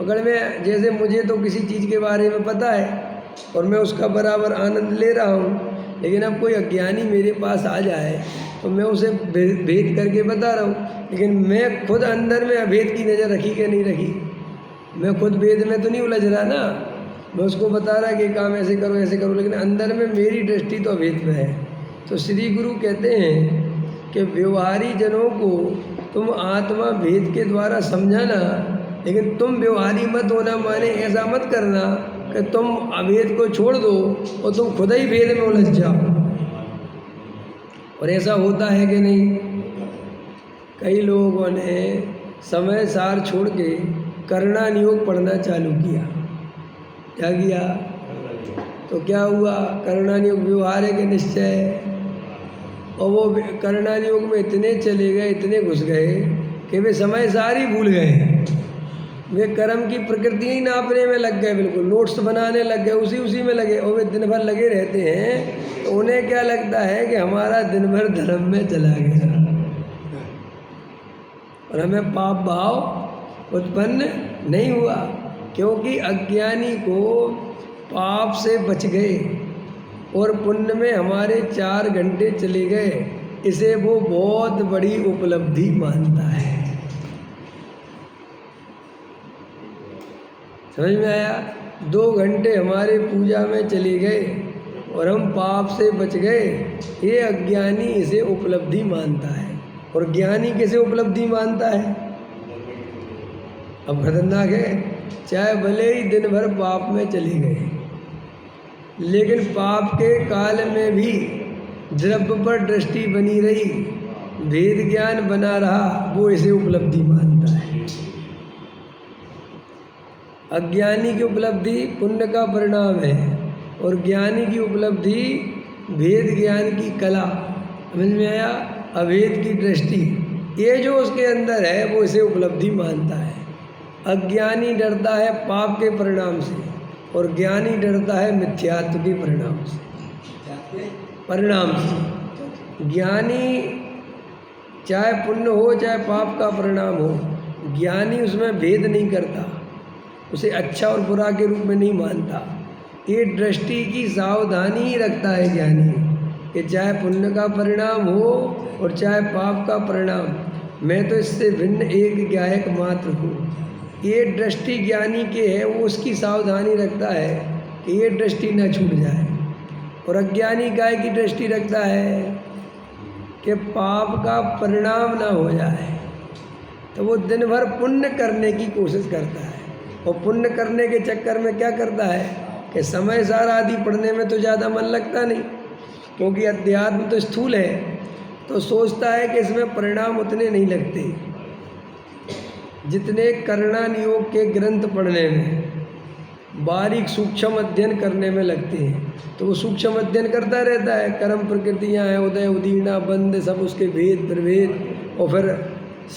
अगर मैं, जैसे मुझे तो किसी चीज़ के बारे में पता है और मैं उसका बराबर आनंद ले रहा हूँ, लेकिन अब कोई अज्ञानी मेरे पास आ जाए तो मैं उसे भेद करके बता रहा हूँ, लेकिन मैं खुद अंदर में अभेद की नज़र रखी कि नहीं रखी? मैं खुद भेद में तो नहीं उलझ रहा ना। मैं उसको बता रहा कि काम ऐसे करो, लेकिन अंदर में मेरी दृष्टि तो अभेद में है। तो श्री गुरु कहते हैं कि व्यवहारी जनों को तुम आत्मा भेद के द्वारा समझाना, लेकिन तुम व्यवहारी मत होना, माने ऐसा मत करना कि तुम अभेद को छोड़ दो और तुम खुद ही भेद में उलझ जाओ। और ऐसा होता है कि नहीं? कई लोगों ने समय सार छोड़ के करणान योग पढ़ना चालू किया। क्या किया? तो क्या हुआ? करणान योग व्यवहार है कि निश्चय? और वो करणान योग में इतने चले गए, इतने घुस गए कि वे समय सार ही भूल गए। वे कर्म की प्रकृति ही नापने में लग गए, बिल्कुल नोट्स बनाने लग गए, उसी में लगे, और वे दिन भर लगे रहते हैं। तो उन्हें क्या लगता है कि हमारा दिन भर धर्म में चला गया और हमें पाप भाव उत्पन्न नहीं हुआ, क्योंकि अज्ञानी को पाप से बच गए और पुण्य में हमारे 4 घंटे चले गए। इसे वो बहुत बड़ी उपलब्धि मानता है। समझ में आया? 2 घंटे हमारे पूजा में चले गए और हम पाप से बच गए, ये अज्ञानी इसे उपलब्धि मानता है। और ज्ञानी किसे उपलब्धि मानता है? अब खतरनाक है, चाहे भले ही दिन भर पाप में चले गए, लेकिन पाप के काल में भी द्रव्य पर दृष्टि बनी रही, भेद ज्ञान बना रहा, वो इसे उपलब्धि मानता है। अज्ञानी की उपलब्धि पुण्य का परिणाम है और ज्ञानी की उपलब्धि भेद ज्ञान की कला। समझ में आया? अभेद की दृष्टि, ये जो उसके अंदर है वो इसे उपलब्धि मानता है। अज्ञानी डरता है पाप के परिणाम से और ज्ञानी डरता है मिथ्यात्व के परिणाम से। ज्ञानी चाहे पुण्य हो चाहे पाप का परिणाम हो, ज्ञानी उसमें भेद नहीं करता, उसे अच्छा और बुरा के रूप में नहीं मानता। ये दृष्टि की सावधानी ही रखता है ज्ञानी कि चाहे पुण्य का परिणाम हो और चाहे पाप का परिणाम, मैं तो इससे भिन्न एक ज्ञायक मात्र हूँ। ये दृष्टि ज्ञानी के है, वो उसकी सावधानी रखता है कि ये दृष्टि न छूट जाए। और अज्ञानी गाय की दृष्टि रखता है कि पाप का परिणाम ना हो जाए, तो वो दिन भर पुण्य करने की कोशिश करता है। और पुण्य करने के चक्कर में क्या करता है कि समय सार आदि पढ़ने में तो ज़्यादा मन लगता नहीं, क्योंकि अध्यात्म तो स्थूल है, तो सोचता है कि इसमें परिणाम उतने नहीं लगते जितने करणान योग के ग्रंथ पढ़ने में, बारीक सूक्ष्म अध्ययन करने में लगते हैं। तो वो सूक्ष्म अध्ययन करता रहता है, कर्म प्रकृतियाँ हैं, उदय उदीर्णा बंद, सब उसके भेद प्रभेद, और फिर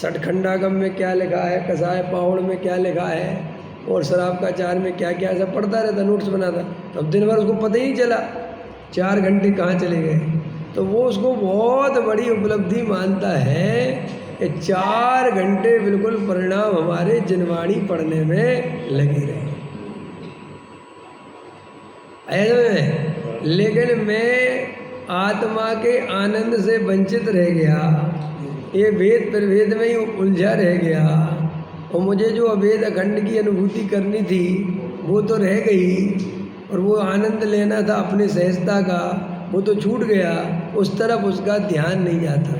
षटखंडागम में क्या लिखा है, कसाय पाहुड़ में क्या लिखा है, और शराब का चार में क्या क्या, सब पढ़ता रहता, नोट्स बनाता। तो अब दिन भर उसको पता ही नहीं चला 4 घंटे कहाँ चले गए। तो वो उसको बहुत बड़ी उपलब्धि मानता है कि 4 घंटे बिल्कुल परिणाम हमारे जिनवाणी पढ़ने में लगे रहे। ऐसे लेकिन मैं आत्मा के आनंद से वंचित रह गया, ये भेद प्रभेद में ही उलझा रह गया, और मुझे जो अभेद अखंड की अनुभूति करनी थी वो तो रह गई, और वो आनंद लेना था अपने सहजता का, वो तो छूट गया। उस तरफ उसका ध्यान नहीं जाता,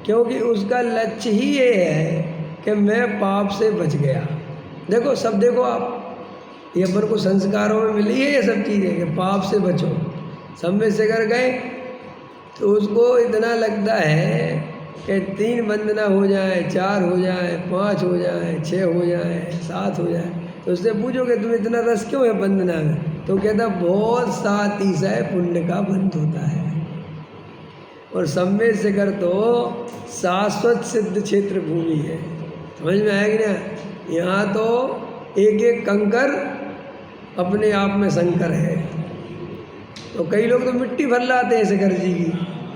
क्योंकि उसका लक्ष्य ही ये है कि मैं पाप से बच गया। देखो सब, देखो आप, ये अपन को संस्कारों में मिली है ये सब चीज़ें कि पाप से बचो। सब में से कर गए तो उसको इतना लगता है कि 3 वंदना हो जाए, 4 हो जाए, 5 हो जाए, 6 हो जाए, 7 हो जाए। तो उससे पूछोगे तुम इतना रस क्यों है वंदना में, तो कहता बहुत सातिशय पुण्य का बंध होता है। और सम्मेद शिखर तो शाश्वत सिद्ध क्षेत्र भूमि है। समझ में आया कि ना? यहाँ तो एक एक कंकर अपने आप में शंकर है। तो कई लोग तो मिट्टी भर लाते हैं शिखर जी की,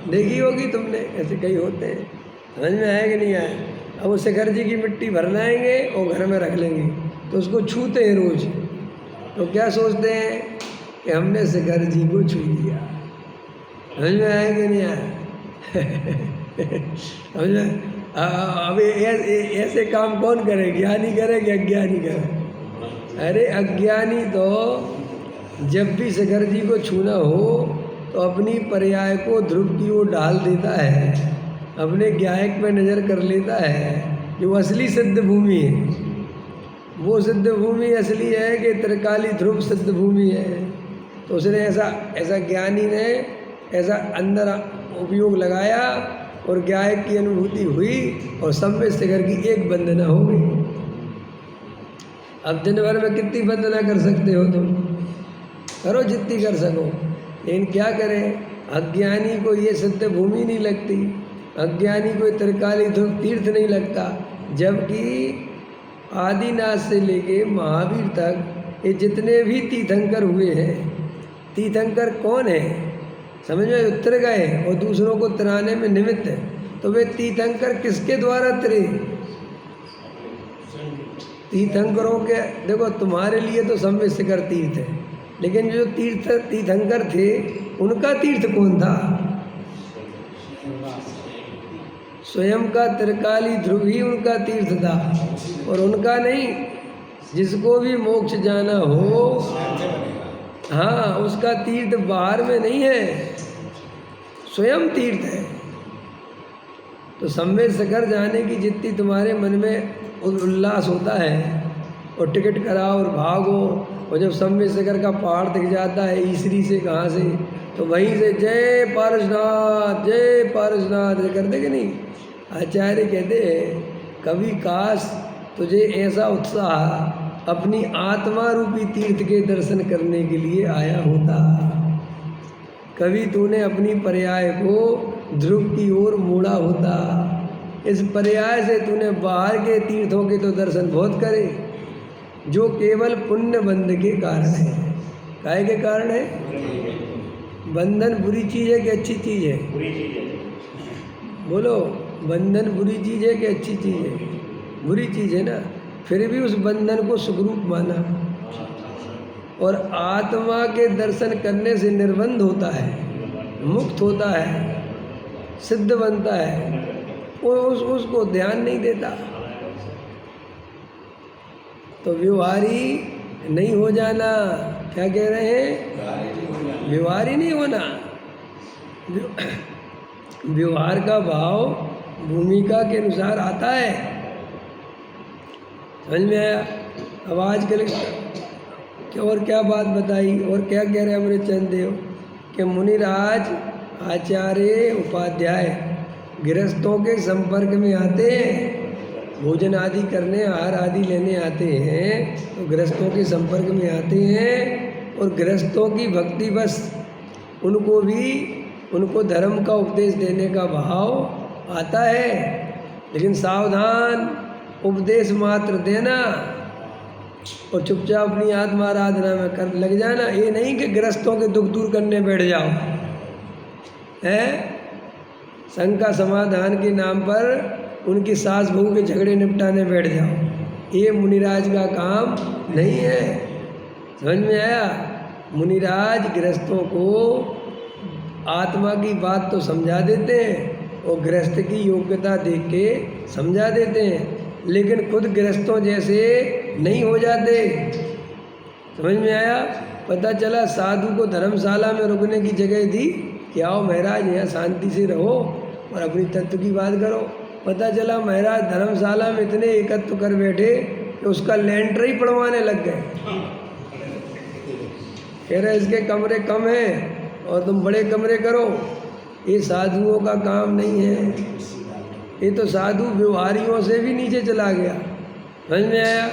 देखी होगी तुमने, ऐसे कई होते हैं। समझ में आया कि नहीं आया? अब वो शिखर जी की मिट्टी भर लाएंगे और घर में रख लेंगे, तो उसको छूते हैं रोज, तो क्या सोचते हैं कि हमने शिखर जी को छू लिया। समझ में आया कि नहीं आया? समझ में? अब ऐसे काम कौन करे? ज्ञानी करे कि अज्ञानी करे? अरे अज्ञानी तो जब भी शिखर जी को छूना हो तो अपनी पर्याय को ध्रुव की ओर डाल देता है, अपने ज्ञायक में नज़र कर लेता है। जो असली सिद्ध भूमि है, वो सिद्ध भूमि असली है कि त्रिकाली ध्रुव सिद्ध भूमि है। तो उसने ऐसा ज्ञानी ने ऐसा अंदर उपयोग लगाया और ज्ञायक की अनुभूति हुई और सम्यक शिखर की एक वंदना हो गई। अब दिन भर में कितनी वंदना कर सकते हो तुम? करो जितनी कर सको, लेकिन क्या करें, अज्ञानी को ये सिद्ध भूमि नहीं लगती, अज्ञानी को त्रिकाली ध्रुव तीर्थ नहीं लगता। जबकि आदिनाथ से लेके महावीर तक ये जितने भी तीर्थंकर हुए हैं, तीर्थंकर कौन है? समझ में? उतर गए और दूसरों को तराने में निमित्त है। तो वे तीर्थंकर किसके द्वारा तरे? तीर्थंकरों के, देखो तुम्हारे लिए तो सम्यक शिखर तीर्थ है, लेकिन जो तीर्थंकर थे उनका तीर्थ कौन था? स्वयं का त्रिकाली ध्रुव ही उनका तीर्थ था, और उनका नहीं, जिसको भी मोक्ष जाना हो, हाँ, उसका तीर्थ बाहर में नहीं है, स्वयं तीर्थ है। तो सम्यक शिखर जाने की जितनी तुम्हारे मन में उल्लास होता है और टिकट कराओ और भागो, और जब सम्यक शिखर का पहाड़ दिख जाता है ईसरी से, कहाँ से, तो वहीं से जय पारसनाथ, जय पारसनाथ कर दे कि नहीं? आचार्य कहते हैं कभी काश तुझे ऐसा उत्साह अपनी आत्मा रूपी तीर्थ के दर्शन करने के लिए आया होता, कभी तूने अपनी पर्याय को ध्रुव की ओर मोड़ा होता। इस पर्याय से तूने बाहर के तीर्थों के तो दर्शन बहुत करे, जो केवल पुण्य बंध के कारण है। काहे के कारण है? बंधन बुरी चीज़ है कि अच्छी चीज़ है? बुरी चीज़ है। बोलो, बंधन बुरी चीज़ है कि अच्छी चीज़ है? बुरी चीज़ है ना। फिर भी उस बंधन को सुखरूप माना, और आत्मा के दर्शन करने से निर्बंध होता है, मुक्त होता है, सिद्ध बनता है, उसको ध्यान नहीं देता। तो व्यवहारी नहीं हो जाना। क्या कह रहे हैं? व्यवहारी नहीं होना। व्यवहार का भाव भूमिका के अनुसार आता है। समझ में आया? अब आजकल और क्या बात बताई, और क्या कह रहे हैं अमृतचंद देव कि मुनिराज, आचार्य, उपाध्याय गृहस्थों के संपर्क में आते हैं, भोजन आदि करने, आहार आदि लेने आते हैं, तो गृहस्थों के संपर्क में आते हैं, और गृहस्थों की भक्ति बस उनको भी, उनको धर्म का उपदेश देने का भाव आता है। लेकिन सावधान, उपदेश मात्र देना और चुपचाप अपनी आत्मा आराधना में कर लग जाना। ये नहीं कि गृहस्थों के दुख दूर करने बैठ जाओ, है शंका समाधान के नाम पर उनकी सास बहू के झगड़े निपटाने बैठ जाओ। ये मुनिराज का काम नहीं है। समझ में आया? मुनिराज गृहस्थों को आत्मा की बात तो समझा देते हैं और गृहस्थ की योग्यता देख के समझा देते हैं, लेकिन खुद गृहस्थों जैसे नहीं हो जाते। समझ में आया? पता चला साधु को धर्मशाला में रुकने की जगह दी कि आओ महाराज यहाँ शांति से रहो और अपनी तत्व की बात करो। पता चला महाराज धर्मशाला में इतने एकत्र कर बैठे कि उसका लेंटर ही पड़वाने लग गए। कह रहे इसके कमरे कम हैं और तुम बड़े कमरे करो। ये साधुओं का काम नहीं है। ये तो साधु व्यवहारियों से भी नीचे चला गया। समझ में आया?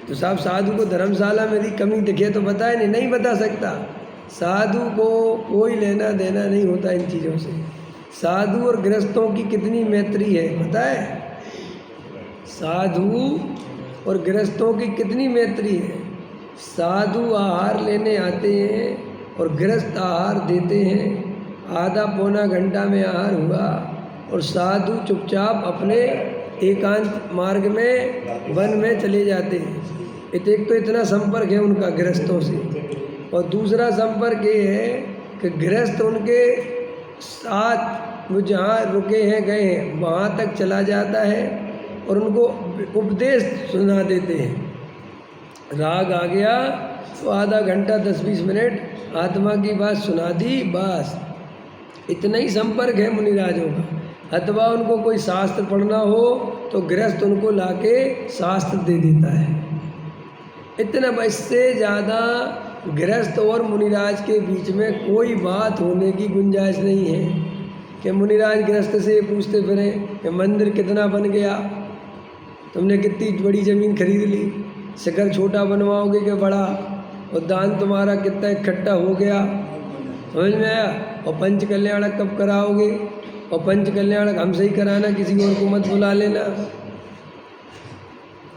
तो साहब साधु को धर्मशाला में यदि कमी दिखे तो बताए, नहीं बता सकता। साधु को कोई लेना देना नहीं होता इन चीज़ों से। साधु और गृहस्थों की कितनी मैत्री है पता है? साधु और गृहस्थों की कितनी मैत्री है। साधु आहार लेने आते हैं और गृहस्थ आहार देते हैं। आधा पौना घंटा में आहार हुआ और साधु चुपचाप अपने एकांत मार्ग में वन में चले जाते हैं। एक तो इतना संपर्क है उनका गृहस्थों से, और दूसरा संपर्क ये है कि गृहस्थ उनके साथ वो जहाँ रुके हैं गए हैं वहाँ तक चला जाता है और उनको उपदेश सुना देते हैं। राग आ गया तो आधा घंटा 10-20 मिनट आत्मा की बात सुना दी, बस इतना ही संपर्क है मुनिराजों का। अथवा उनको कोई शास्त्र पढ़ना हो तो गृहस्थ उनको लाके शास्त्र दे देता है। इतना, इससे ज़्यादा गृहस्थ और मुनिराज के बीच में कोई बात होने की गुंजाइश नहीं है कि मुनिराज गृहस्थ से पूछते फिरें कि मंदिर कितना बन गया, तुमने कितनी बड़ी ज़मीन खरीद ली, शिखर छोटा बनवाओगे कि बड़ा, और दान तुम्हारा कितना इकट्ठा हो गया, समझ में आया। और पंच कल्याणक कब कराओगे, और पंच कल्याणक हमसे ही कराना, किसी और को मत बुला लेना।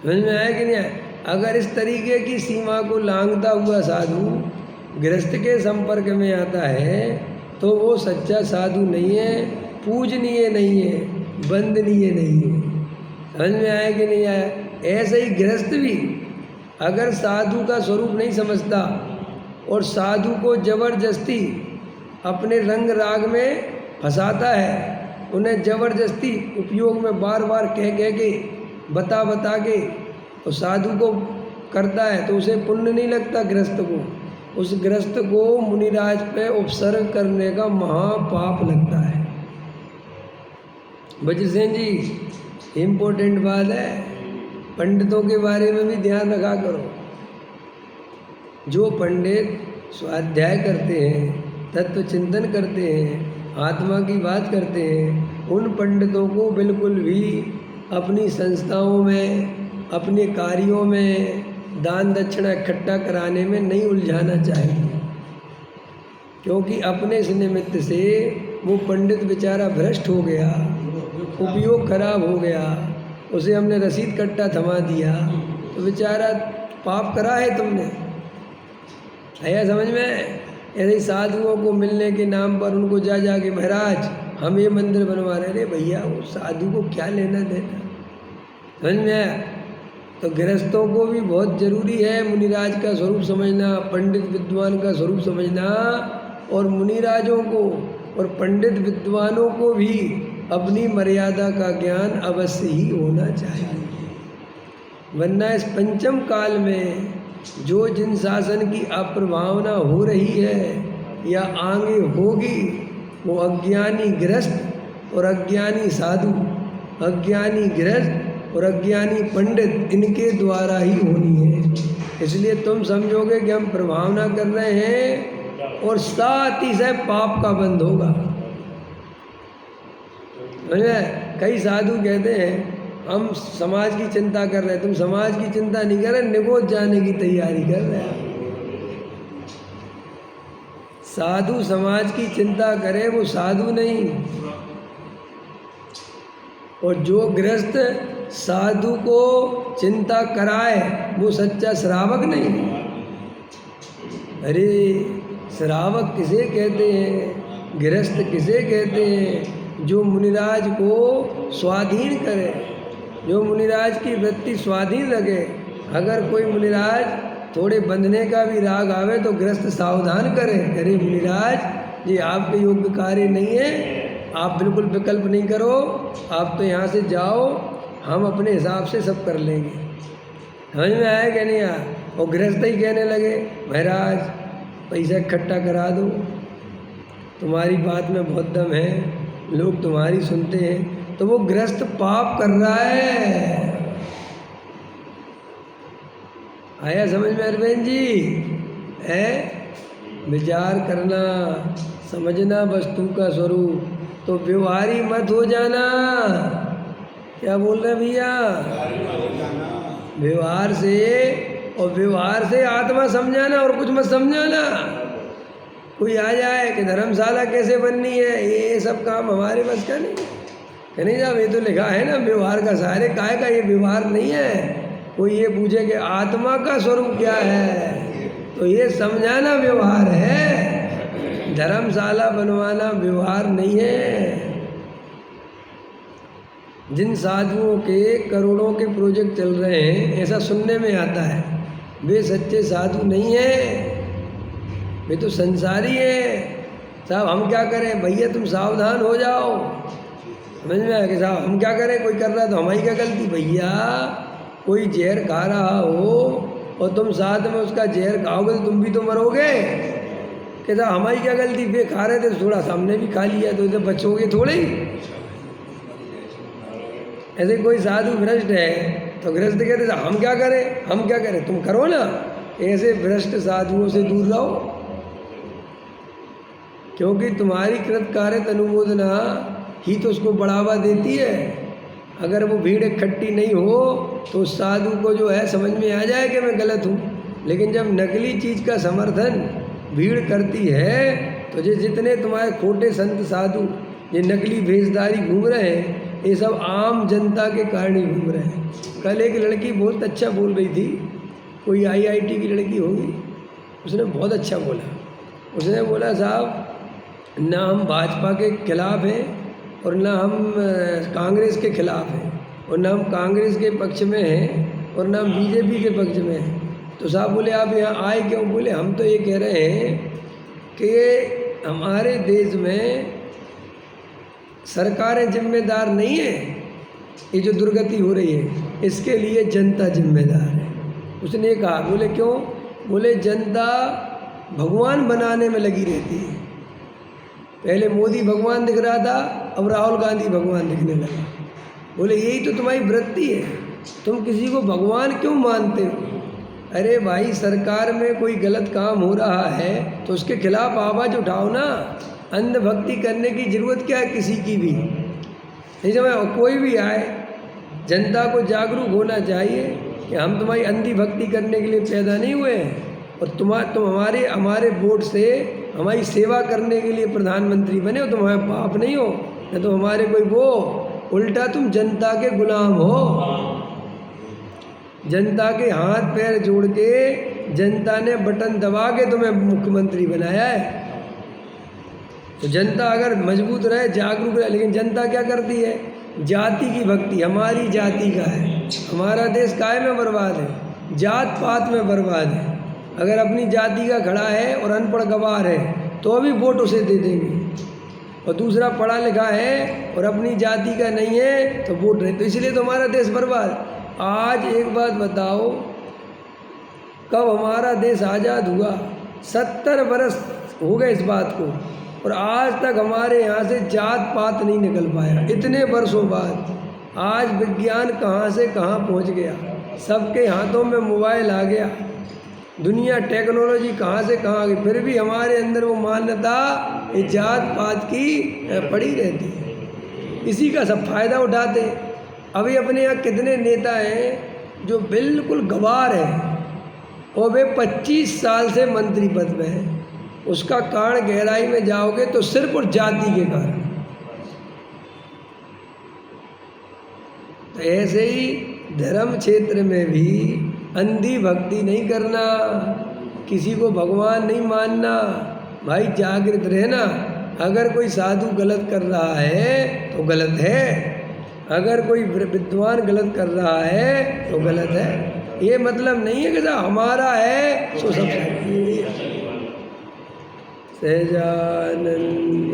समझ में आया कि नहीं आया। अगर इस तरीके की सीमा को लांघता हुआ साधु गृहस्थ के संपर्क में आता है तो वो सच्चा साधु नहीं है, पूजनीय नहीं है, वंदनीय नहीं है। समझ में आया कि नहीं आया। ऐसे ही गृहस्थ भी अगर साधु का स्वरूप नहीं समझता और साधु को जबरदस्ती अपने रंग राग में फंसाता है, उन्हें जबरदस्ती उपयोग में बार बार कह के बता के तो साधु को करता है, तो उसे पुण्य नहीं लगता गृहस्थ को। उस गृहस्थ को मुनिराज पे उपसर्ग करने का महापाप लगता है। वज्रसेन जी, इम्पोर्टेंट बात है, पंडितों के बारे में भी ध्यान रखा करो। जो पंडित स्वाध्याय करते हैं, तत्व चिंतन करते हैं, आत्मा की बात करते हैं, उन पंडितों को बिल्कुल भी अपनी संस्थाओं में, अपने कार्यों में दान दक्षिणा इकट्ठा कराने में नहीं उलझाना चाहिए, क्योंकि अपने इस निमित्त से वो पंडित बेचारा भ्रष्ट हो गया, उपयोग खराब हो गया, उसे हमने रसीद कट्टा थमा दिया तो बेचारा पाप करा है तुमने। आया समझ में। ऐसे ही साधुओं को मिलने के नाम पर उनको जा के महाराज हम ये मंदिर बनवा रहे, अरे भैया वो साधु को क्या लेना देना। समझ में आया। तो गृहस्थों को भी बहुत ज़रूरी है मुनिराज का स्वरूप समझना, पंडित विद्वान का स्वरूप समझना, और मुनिराजों को और पंडित विद्वानों को भी अपनी मर्यादा का ज्ञान अवश्य ही होना चाहिए। वरना इस पंचम काल में जो जिन शासन की अप्रभावना हो रही है या आगे होगी, वो अज्ञानी गृहस्थ और अज्ञानी साधु, अज्ञानी गृहस्थ और अज्ञानी पंडित, इनके द्वारा ही होनी है। इसलिए तुम समझोगे कि हम प्रभावना कर रहे हैं और साथ ही से पाप का बंध होगा। कई साधु कहते हैं हम समाज की चिंता कर रहे हैं, तुम समाज की चिंता नहीं कर रहे, निगोद जाने की तैयारी कर रहे हैं। साधु समाज की चिंता करे वो साधु नहीं, और जो गृहस्थ साधु को चिंता कराए वो सच्चा श्रावक नहीं। अरे श्रावक किसे कहते हैं, गृहस्थ किसे कहते हैं? जो मुनिराज को स्वाधीन करे, जो मुनिराज की वृत्ति स्वाधीन रखे। अगर कोई मुनिराज थोड़े बंधने का भी राग आवे तो गृहस्थ सावधान करे, अरे मुनिराज ये आपके योग्य कार्य नहीं है, आप बिल्कुल विकल्प नहीं करो, आप तो यहाँ से जाओ, हम अपने हिसाब से सब कर लेंगे। समझ में आया कि नहीं आया? और गृहस्थ ही कहने लगे महाराज पैसा इकट्ठा करा दो, तुम्हारी बात में बहुत दम है, लोग तुम्हारी सुनते हैं, तो वो गृहस्थ पाप कर रहा है। आया समझ में अरविंद जी? है विचार करना, समझना वस्तु का स्वरूप, तो व्यवहारी मत हो जाना। क्या बोल रहे भैया? व्यवहार से, और व्यवहार से आत्मा समझाना और कुछ मत समझाना। कोई आ जाए कि धर्मशाला कैसे बननी है, ये सब काम हमारे बस का नहीं। कहने जा, ये तो लिखा है ना व्यवहार का सहारे, काहे का ये व्यवहार नहीं है, कोई ये पूछे कि आत्मा का स्वरूप क्या है, तो ये समझाना व्यवहार है, धर्मशाला बनवाना व्यवहार नहीं है। जिन साधुओं के करोड़ों के प्रोजेक्ट चल रहे हैं, ऐसा सुनने में आता है, वे सच्चे साधु नहीं हैं, वे तो संसारी हैं। साहब हम क्या करें, भैया तुम सावधान हो जाओ। समझ में आया कि साहब हम क्या करें, कोई कर रहा है तो हमारी क्या गलती। भैया कोई जहर खा रहा हो और तुम साथ में उसका जहर खाओगे तो तुम भी तो मरोगे। कि साहब हमारी क्या गलती, वे खा रहे थे थोड़ा सा हमने भी खा लिया, तो इधर बचोगे थोड़े ही। ऐसे कोई साधु भ्रष्ट है तो गृहस्थ कहते हम क्या करें, हम क्या करें, तुम करो ना। ऐसे भ्रष्ट साधुओं से दूर रहो, क्योंकि तुम्हारी कृत कार्य अनुमोदना ही तो उसको बढ़ावा देती है। अगर वो भीड़ इकट्ठी नहीं हो तो उस साधु को जो है समझ में आ जाए कि मैं गलत हूँ। लेकिन जब नकली चीज़ का समर्थन भीड़ करती है तो जितने तुम्हारे खोटे संत साधु ये नकली भेषधारी घूम रहे हैं, ये सब आम जनता के कारण ही घूम रहे हैं। कल एक लड़की बहुत अच्छा बोल रही थी, कोई IIT की लड़की होगी, उसने बहुत अच्छा बोला। उसने बोला साहब ना हम भाजपा के खिलाफ हैं और ना हम कांग्रेस के खिलाफ हैं, और ना हम कांग्रेस के पक्ष में हैं और ना हम BJP के पक्ष में हैं। तो साहब बोले आप यहाँ आए क्यों। बोले हम तो ये कह रहे हैं कि हमारे देश में सरकारें जिम्मेदार नहीं है, ये जो दुर्गति हो रही है इसके लिए जनता जिम्मेदार है। उसने कहा। बोले क्यों। बोले जनता भगवान बनाने में लगी रहती है। पहले मोदी भगवान दिख रहा था, अब राहुल गांधी भगवान दिखने लगा। बोले यही तो तुम्हारी वृत्ति है, तुम किसी को भगवान क्यों मानते हो। अरे भाई सरकार में कोई गलत काम हो रहा है तो उसके खिलाफ आवाज़ उठाओ ना। अंधभक्ति करने की ज़रूरत क्या है किसी की भी नहीं। समझ कोई भी आए, जनता को जागरूक होना चाहिए कि हम तुम्हारी अंधी भक्ति करने के लिए पैदा नहीं हुए हैं, और तुम हमारे वोट से हमारी सेवा करने के लिए प्रधानमंत्री बने हो। तुम हमारे बाप नहीं हो, न तो हमारे कोई वो, उल्टा तुम जनता के गुलाम हो। जनता के हाथ पैर जोड़ के जनता ने बटन दबा के तुम्हें मुख्यमंत्री बनाया है। तो जनता अगर मजबूत रहे, जागरूक रहे, लेकिन जनता क्या करती है, जाति की भक्ति, हमारी जाति का है। हमारा देश काय में बर्बाद है, जात पात में बर्बाद है। अगर अपनी जाति का खड़ा है और अनपढ़ गवार है तो भी वोट उसे दे देंगे, और दूसरा पढ़ा लिखा है और अपनी जाति का नहीं है तो वोट नहीं। तो इसलिए तो हमारा देश बर्बाद। आज एक बात बताओ, कब हमारा देश आज़ाद हुआ, 70 बरस हो गए इस बात को, और आज तक हमारे यहाँ से जात पात नहीं निकल पाया। इतने वर्षों बाद आज विज्ञान कहाँ से कहाँ पहुँच गया, सबके हाथों में मोबाइल आ गया, दुनिया टेक्नोलॉजी कहाँ से कहाँ आ गई, फिर भी हमारे अंदर वो मान्यता ये जात पात की पड़ी रहती है। इसी का सब फायदा उठाते हैं। अभी अपने यहाँ कितने नेता हैं जो बिल्कुल गवार हैं और वे 25 साल से मंत्री पद में हैं। उसका कारण गहराई में जाओगे तो सिर्फ और जाति के कारण। तो ऐसे ही धर्म क्षेत्र में भी अंधी भक्ति नहीं करना, किसी को भगवान नहीं मानना। भाई जागृत रहना। अगर कोई साधु गलत कर रहा है तो गलत है, अगर कोई विद्वान गलत कर रहा है तो गलत है। ये मतलब नहीं है कि हमारा है तो सब सहजानंद।